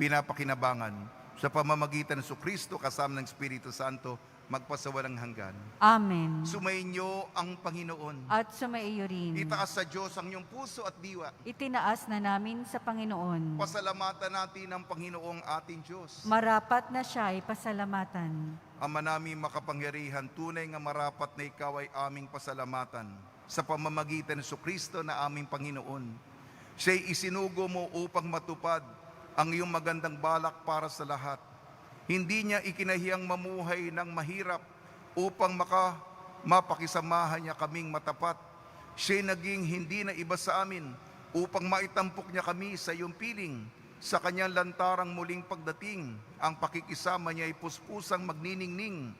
pinapakinabangan. Sa pamamagitan ng Jesucristo kasama ng Espiritu Santo, magpasawalang hanggan. Amen. Sumainyo ang Panginoon. At sumaiyo rin. Itaas sa Diyos ang iyong puso at diwa. Itinaas na namin sa Panginoon. Pasalamatan natin ang Panginoong ating Diyos. Marapat na siya ay pasalamatan. Ama namin makapangyarihan, tunay nga marapat na ikaw ay aming pasalamatan sa pamamagitan ng Jesucristo na aming Panginoon. Siya'y isinugo mo upang matupad ang iyong magandang balak para sa lahat. Hindi niya ikinahiyang mamuhay ng mahirap upang mapakisamahan niya kaming matapat. Siya'y naging hindi na iba sa amin upang maitampok niya kami sa iyong piling. Sa kanyang lantarang muling pagdating, ang pakikisama niya ay puspusang magniningning.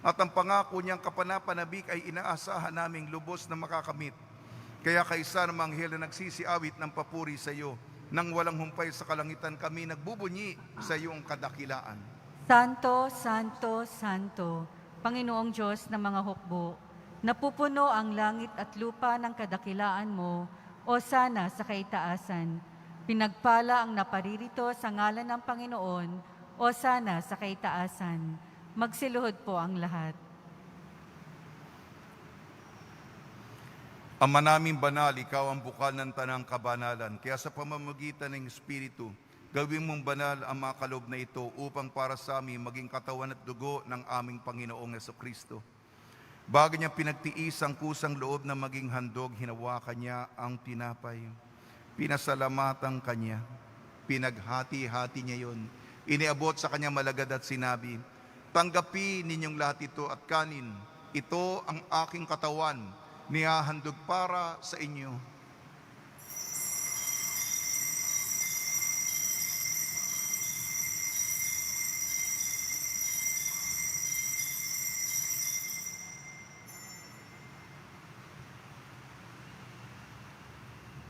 At ang pangako niyang kapanapanabik ay inaasahan naming lubos na makakamit. Kaya kaisa ng mga anghel na nagsisiawit ng papuri sa iyo, nang walang humpay sa kalangitan kami nagbubunyi sa iyong kadakilaan. Santo, Santo, Santo, Panginoong Diyos ng mga hukbo, napupuno ang langit at lupa ng kadakilaan mo, o sana sa kaitaasan. Pinagpala ang naparirito sa ngalan ng Panginoon, o sana sa kaitaasan. Magsiluhod po ang lahat. Ama naming banal, ikaw ang bukal ng tanang kabanalan. Kaya sa pamamagitan ng Espiritu, gawin mong banal ang mga kaloob na ito upang para sa amin maging katawan at dugo ng aming Panginoong Jesucristo. Bago niya pinagtiis ang kusang loob na maging handog, hinawakan niya ang tinapay. Pinasalamatan kanya. Pinaghati-hati niya yon. Iniabot sa kanyang malagad at sinabi, "Tanggapin ninyong lahat ito at kanin. Ito ang aking katawan nihahandog para sa inyo.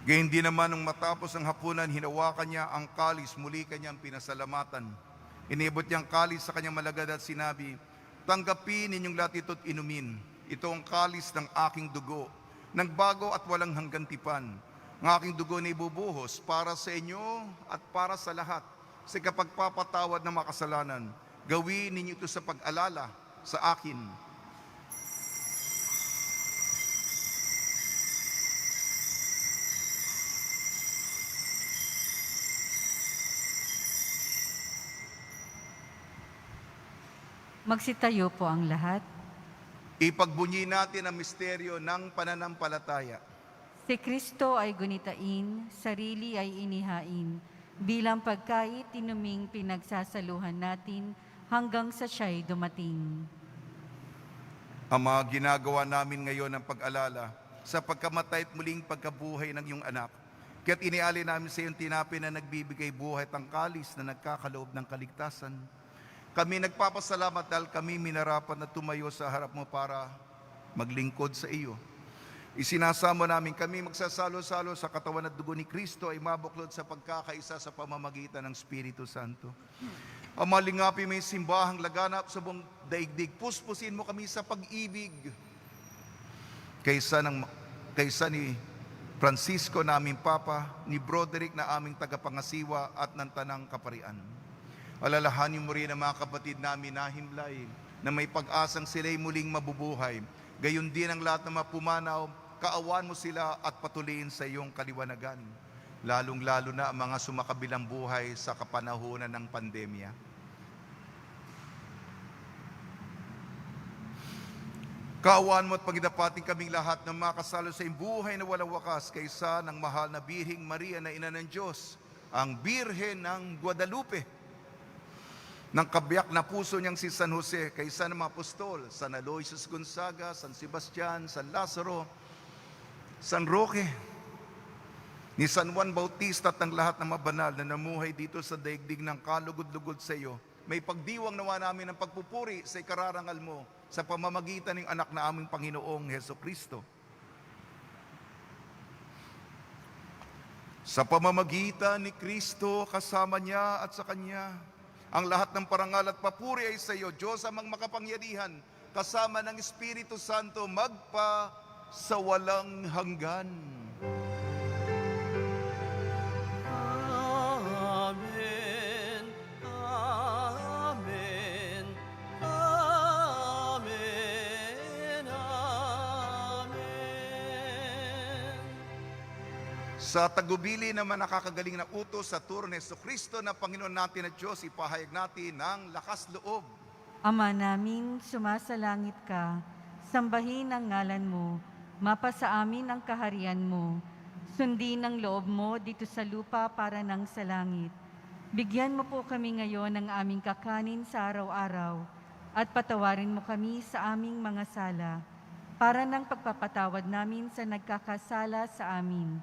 Gayun din naman nung matapos ang hapunan, hinawakan niya ang kalis, muli kanyang pinasalamatan. Inibot niyang kalis sa kanyang malagad at sinabi, "Tanggapin ninyong lahat ito't inumin. Ito ang kalis ng aking dugo, ng bago at walang hanggang tipan. Ang aking dugo na ibubuhos para sa inyo at para sa lahat, sa kapagpapatawad ng makasalanan. Gawin ninyo ito sa pag-alala sa akin." Magsitayo po ang lahat. Ipagbunyi natin ang misteryo ng pananampalataya. Si Kristo ay gunitain, sarili ay inihain, bilang pagkait tinuming pinagsasaluhan natin hanggang sa siya'y dumating. Ama, ginagawa namin ngayon ang pag-alala sa pagkamatay at muling pagkabuhay ng iyong anak. Kaya't iniali namin sa iyong tinapin na nagbibigay buhay at ang kalis na nagkakaloob ng kaligtasan. Kami nagpapasalamat dahil kami minarapat na tumayo sa harap mo para maglingkod sa iyo. Isinasamo namin kami magsasalo-salo sa katawan at dugo ni Kristo ay mabuklod sa pagkakaisa sa pamamagitan ng Espiritu Santo. Ama, lingapin mo yung simbahang laganap sa buong daigdig. Puspusin mo kami sa pag-ibig. Kaysa ni Francisco na aming Papa, ni Broderick na aming tagapangasiwa at ng Tanang Kaparian. Alalahanin mo rin ang mga kapatid namin na himlay, na may pag-asang sila'y muling mabubuhay. Gayon din ang lahat ng mapumanaw, kaawan mo sila at patuloyin sa iyong kaliwanagan. Lalong-lalo na ang mga sumakabilang buhay sa kapanahunan ng pandemya. Kaawaan mo at pagdapating kaming lahat ng makasalo sa iyong buhay na walang wakas kaysa ng mahal na Birheng Maria na Ina ng Diyos, ang Birhen ng Guadalupe, ng kabiyak na puso niyang si San Jose, kaysa ng mga apostol, San Aloysius Gonzaga, San Sebastian, San Lazaro, San Roque, ni San Juan Bautista at ang lahat ng mabanal na namuhay dito sa daigdig ng kalugod-lugod sa iyo. May pagdiwang nawa namin ng pagpupuri sa ikararangal mo sa pamamagitan ng anak na aming Panginoong Hesukristo. Sa pamamagitan ni Kristo, kasama niya at sa Kanya, ang lahat ng parangal at papuri ay sa iyo, Diyos amang makapangyarihan, kasama ng Espiritu Santo, magpa sa walang hanggan. Amen. Amen. Amen. Amen. Sa tagubili naman nakakagaling na utos sa turo ni Jesucristo na Panginoon natin at Diyos, ipahayag natin ng lakas loob. Ama namin, sumasalangit ka, sambahin ang ngalan mo, mapasa amin ang kaharian mo, sundin ang loob mo dito sa lupa para nang sa langit. Bigyan mo po kami ngayon ng aming kakanin sa araw-araw, at patawarin mo kami sa aming mga sala, para ng pagpapatawad namin sa nagkakasala sa amin.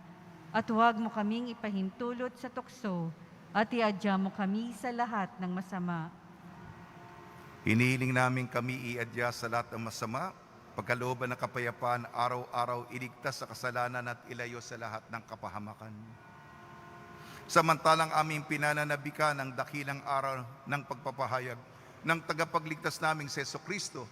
At huwag mo kaming ipahintulot sa tukso, at iadya mo kami sa lahat ng masama. Hinihiling namin kami iadya sa lahat ng masama, pagkalooban ng kapayapaan, araw-araw iligtas sa kasalanan at ilayo sa lahat ng kapahamakan. Samantalang aming pinananabikan ang dakilang araw ng pagpapahayag ng tagapagligtas naming si Jesucristo,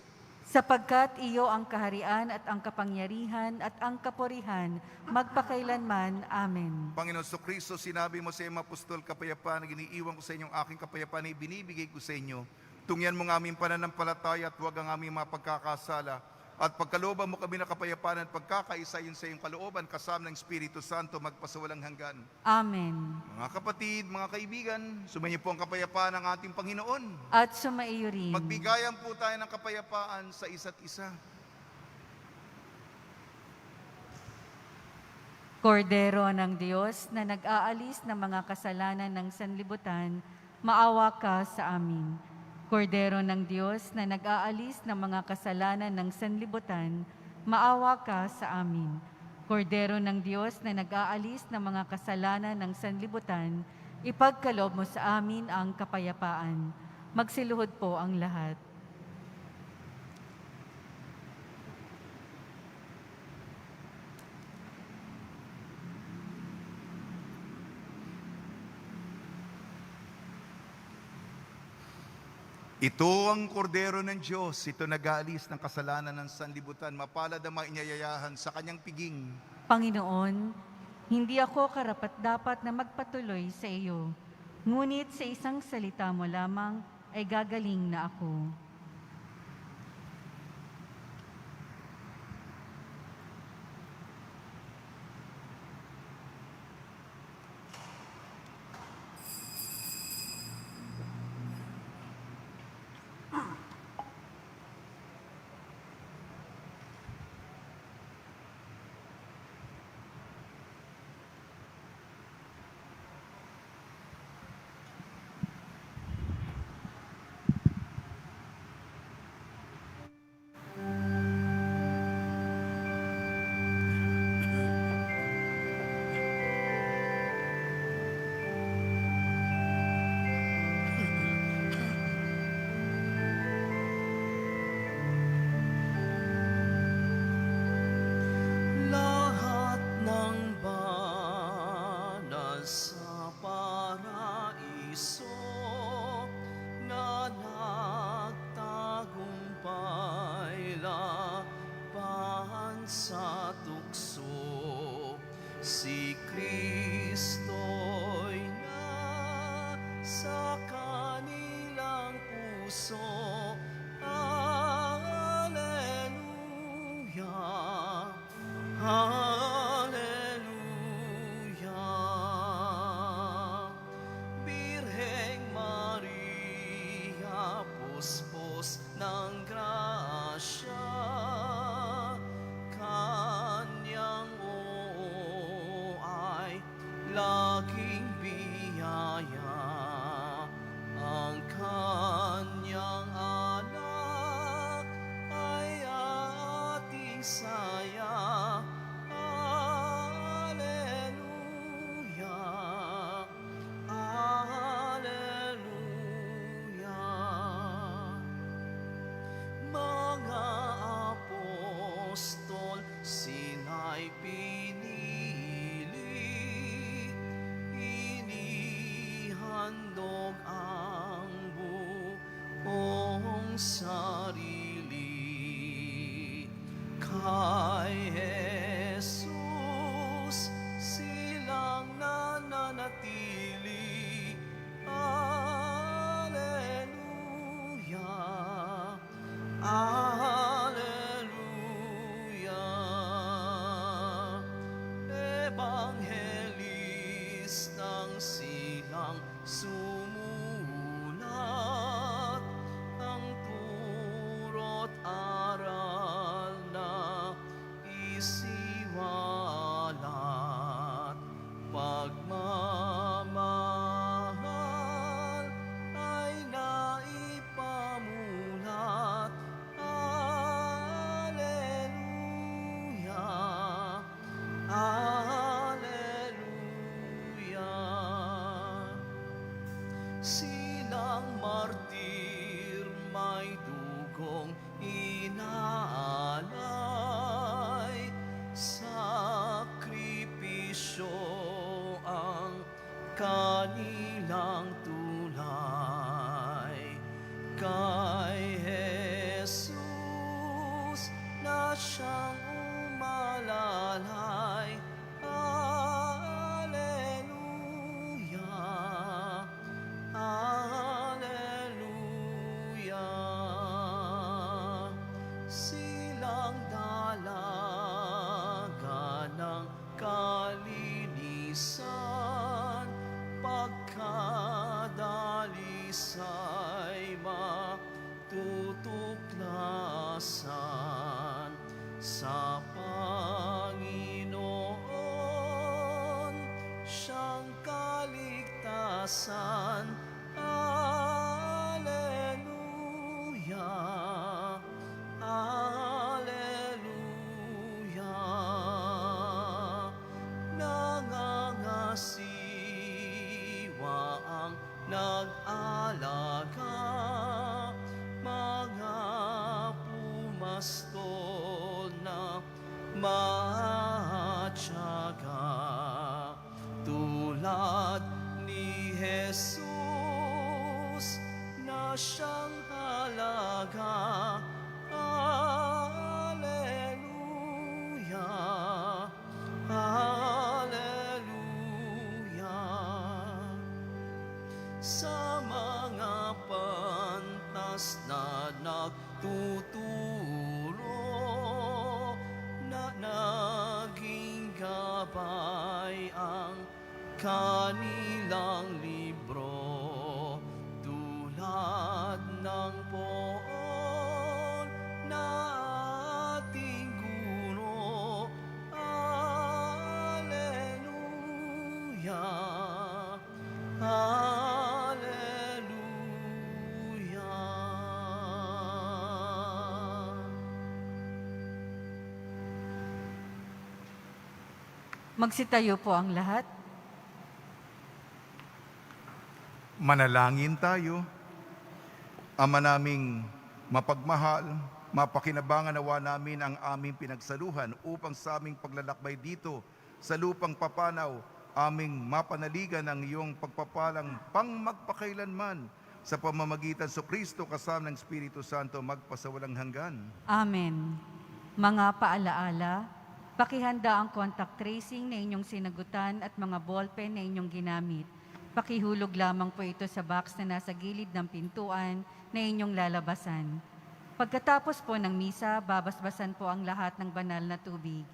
Sapagkat iyo ang kaharian at ang kapangyarihan at ang kapurihan, magpakailanman. Amen. Panginoon Jesucristo, sinabi mo sa iyong apostol, kapayapaan na iniiwan ko sa inyong aking kapayapaan ay binibigay ko sa inyo. Tungyan mo ng aming pananampalataya at huwag ang aming mga pagkakasala. At pagkalooban mo kami ng kapayapaan at pagkakaisa yun sa iyong kalooban, kasama ng Espiritu Santo, magpasawalang hanggan. Amen. Mga kapatid, mga kaibigan, sumainyo po ang kapayapaan ng ating Panginoon. At sumaiyo rin. Magbigayan po tayo ng kapayapaan sa isa't isa. Kordero ng Diyos na nag-aalis ng mga kasalanan ng sanlibutan, maawa ka sa amin. Kordero ng Diyos na nag-aalis ng mga kasalanan ng sanlibutan, maawa ka sa amin. Kordero ng Diyos na nag-aalis ng mga kasalanan ng sanlibutan, ipagkaloob mo sa amin ang kapayapaan. Magsiluhod po ang lahat. Ito ang kordero ng Diyos, ito nag-aalis ng kasalanan ng sanlibutan. Mapalad ang mga inyayayahan sa kanyang piging. Panginoon, hindi ako karapat-dapat na magpatuloy sa iyo, ngunit sa isang salita mo lamang ay gagaling na ako. Lahat ng banal sa paraiso na nagtagumpay laban sa tukso, si Kristo'y nasa kanilang puso. Hallelujah. Hallelujah. Birheng Maria, puspos ng grasya, kanyang oo ay laging biyaya. Ang kanyang anak ay ating saya. Hallelujah. Hallelujah. Mga apostol, sina'y pinili, inihandog ang buong sarili. Kay Jesus silang nananatili. Hallelujah. Hallelujah. Ebanghelistang silang sumulat, ang turo't aral na isiwalat. Pagmamahal ay naipamulat. Hallelujah. Hallelujah. Silang martir may dugong inaalay, sakripisyo ang kanilang tulay. Kay Jesus na siyang umalalay. Hallelujah. Hallelujah. Silang dalaga ng kalinisan, pagkadalisay matutuklasan. Sa Panginoon siyang kaligtasan. Hallelujah. Hallelujah. siyang halaga. Alleluia, Alleluia. Sa mga pantas na nagtuturo na naging gabay ang kanilang libro, tulad ng poon na ating guro. Alleluia, Alleluia. Magsitayo po ang lahat. Manalangin tayo. Ama naming mapagmahal, mapakinabangan nawa namin ang aming pinagsaluhan upang sa aming paglalakbay dito sa lupang papanaw, aming mapanaligan ang iyong pagpapalang pangmagpakailanman sa pamamagitan sa Kristo kasama ng Espiritu Santo magpasawalang hanggan. Amen. Mga paalaala, pakihanda ang contact tracing na inyong sinagutan at mga ballpen na inyong ginamit. Pakihulog lamang po ito sa box na nasa gilid ng pintuan na inyong lalabasan. Pagkatapos po ng misa, babasbasan po ang lahat ng banal na tubig.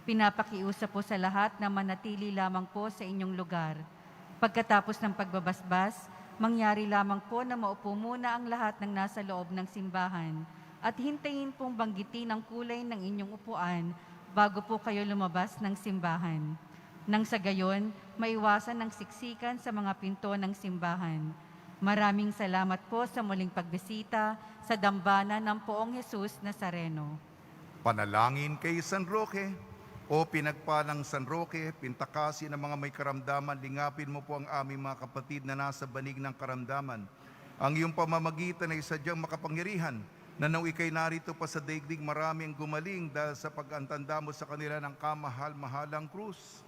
Pinapakiusap po sa lahat na manatili lamang po sa inyong lugar. Pagkatapos ng pagbabasbas, mangyari lamang po na maupo muna ang lahat ng nasa loob ng simbahan at hintayin pong banggitin ang kulay ng inyong upuan bago po kayo lumabas ng simbahan. Nang sa gayon, maiwasan ang siksikan sa mga pinto ng simbahan. Maraming salamat po sa muling pagbisita sa dambana ng Poong Jesus Nazareno. Panalangin kay San Roque. O pinagpalang San Roque, pintakasi ng mga may karamdaman, lingapin mo po ang aming mga kapatid na nasa banig ng karamdaman. Ang iyong pamamagitan ay sadyang makapangyarihan, na nang ikay narito pa sa daigdig, marami ang gumaling dahil sa pag-antanda mo sa kanila ng kamahal-mahalang krus.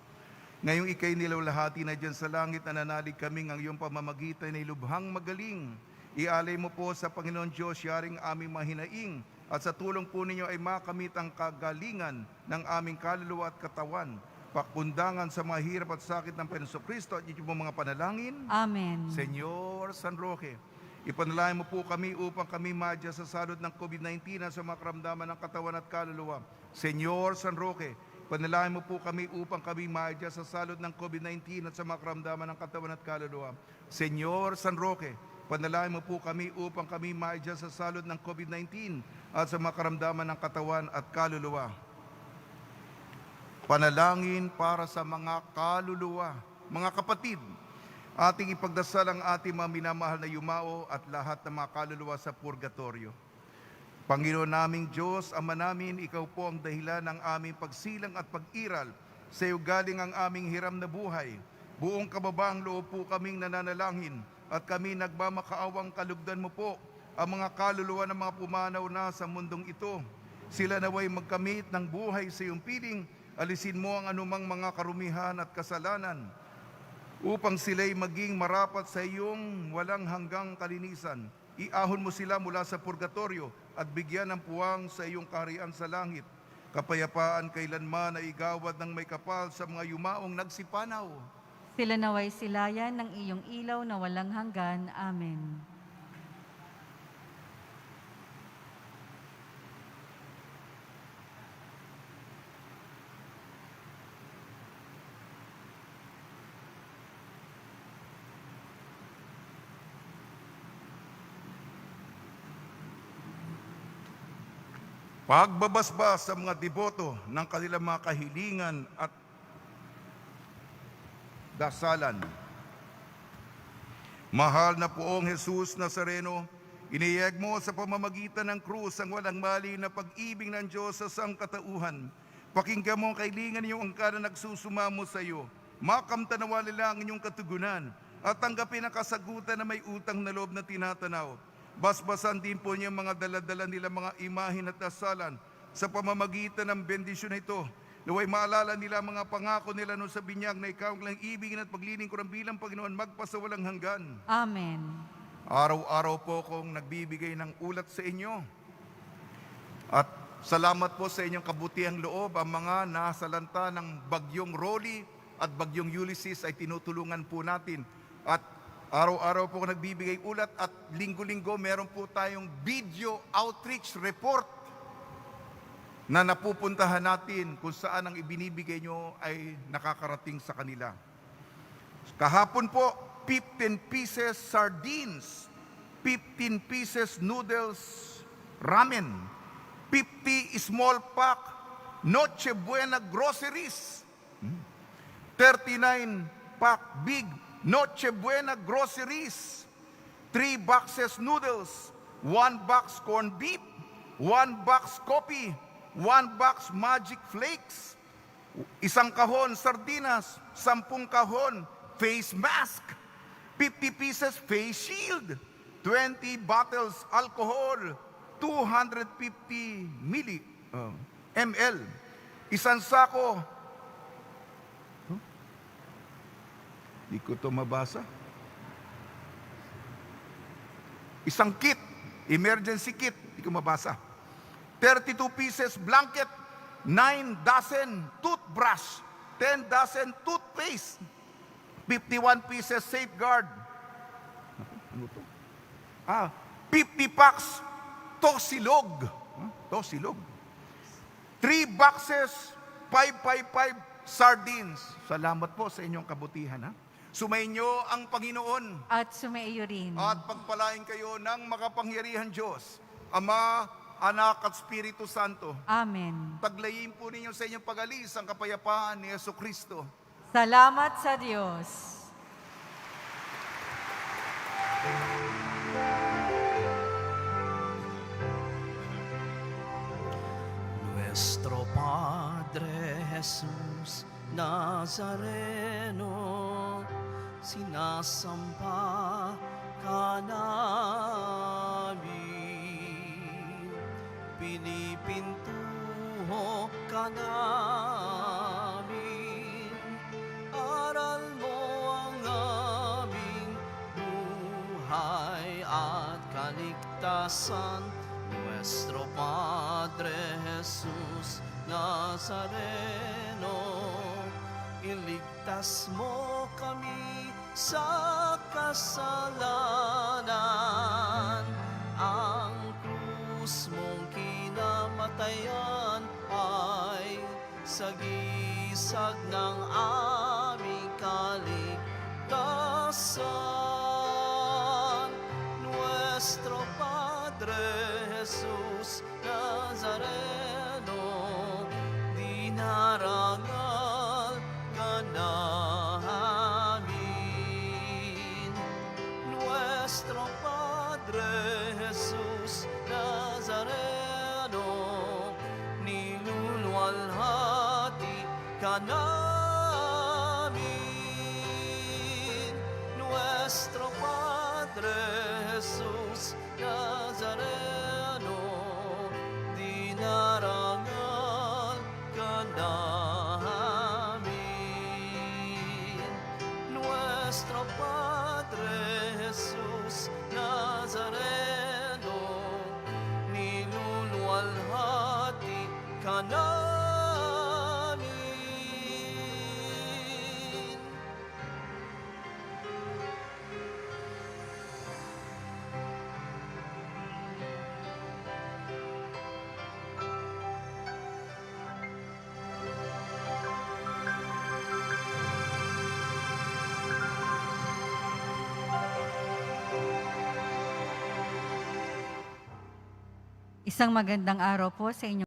Ngayong ikay nilawlahati na dyan sa langit, na nanalig kaming ang iyong pamamagitan ay lubhang magaling. Ialay mo po sa Panginoon Diyos, yaring aming mahinaing, at sa tulong po ninyo ay makamit ang kagalingan ng aming kaluluwa at katawan, pakundangan sa mga hirap at sakit ng Panginoon Kristo at inyong mga panalangin. Amen. Senyor San Roque, ipanalangin mo po kami upang kami madya sa salot ng COVID-19 at sa mga karamdaman ng katawan at kaluluwa. Senyor San Roque, ipanalangin mo po kami upang kami madya sa salot ng COVID-19 at sa mga karamdaman ng katawan at kaluluwa. Senyor San Roque, panalangin mo po kami upang kami maidya sa salot ng COVID-19 at sa mga karamdaman ng katawan at kaluluwa. Panalangin para sa mga kaluluwa. Mga kapatid, ating ipagdasal ang ating mga minamahal na yumao at lahat ng mga kaluluwa sa purgatorio. Panginoon naming Diyos, Ama namin, Ikaw po ang dahilan ng aming pagsilang at pag-iral. Sa iyo galing ang aming hiram na buhay. Buong kababaang loob po kaming nananalangin at kami nagmamakaawang kalugdan mo po ang mga kaluluwa ng mga pumanaw na sa mundong ito. Sila naway magkamit ng buhay sa iyong piling, alisin mo ang anumang mga karumihan at kasalanan, upang sila'y maging marapat sa iyong walang hanggang kalinisan. Iahon mo sila mula sa purgatorio at bigyan ng puwang sa iyong kaharian sa langit. Kapayapaan kailanman ay igawad ng may kapal sa mga yumaong nagsipanaw. Sila naway silayan ng iyong ilaw na walang hanggan. Amen. Pagbabasbas sa mga deboto ng kanilang mga kahilingan at dasalan. Mahal na Poong Jesus Nazareno, iniyeg mo sa pamamagitan ng krus ang walang mali na pag-ibig ng Diyos sa sangkatauhan. Pakinggan mo ang kailingan niyong angkan na nagsusumamo sa iyo. Makamtanawa nila ang inyong katugunan at tanggapin ang kasagutan na may utang na loob na tinatanaw. Basbasan din po niya mga daladala nila mga imahin at dasalan sa pamamagitan ng bendisyon na ito. Naway maalala nila mga pangako nila noon sa binyag na ikaw ang lang ibigin at paglilingkuran bilang Panginoon magpasawalang hanggan. Amen. Araw-araw po akong nagbibigay ng ulat sa inyo. At salamat po sa inyong kabutihang loob. Ang mga nasalanta ng bagyong Rolly at bagyong Ulysses ay tinutulungan po natin. At araw-araw po ako nagbibigay ulat at linggo-linggo meron po tayong video outreach report na napupuntahan natin kung saan ang ibinibigay nyo ay nakakarating sa kanila. Kahapon po, 15 pieces sardines, 15 pieces noodles, ramen, 50 small pack, Noche Buena groceries, 39 pack big Noche Buena groceries, 3 boxes noodles, 1 box corned beef, 1 box coffee, 1 box Magic Flakes, 1 kahon sardinas, 10 kahon face mask, 50 pieces face shield, 20 bottles alcohol, 250 ml, 1 sako. Di ko to mabasa. 1 kit, emergency kit, di ko mabasa. 32 pieces blanket, 9 dozen toothbrush, 10 dozen toothpaste, 51 pieces safeguard. Ano to? 50 packs tosilog. Tosilog. 3 boxes 555 sardines. Salamat po sa inyong kabutihan. Sumainyo ang Panginoon At sumaiyo rin. at pagpalain kayo ng makapangyarihan Diyos, Ama, Anak at Espiritu Santo. Amen. Paglayin po ninyo sa inyong pag-alis ang kapayapaan ni Jesucristo. Salamat sa Diyos. Nuestro Padre Jesus Nazareno, sinasampa ka namin, pinipintuho ka namin, aral mo ang aming buhay at kaligtasan. Nuestro Padre Jesus Nazareno, iligtas mo kami sa kasalanan. Ang krus mong kinamatayan ay sagisag ng aming kaligtasan. Nuestro Padre Jesus Nazareno, dinarangal ka namin. Nuestro Padre Jesus Nazareno, niluluwalhati ka namin. Nuestro Padre Jesus Nazareno, dinarangal ka namin. Nuestro Padre Jesus Nazareno, niluluwalhati ka namin. Isang magandang araw po sa inyo.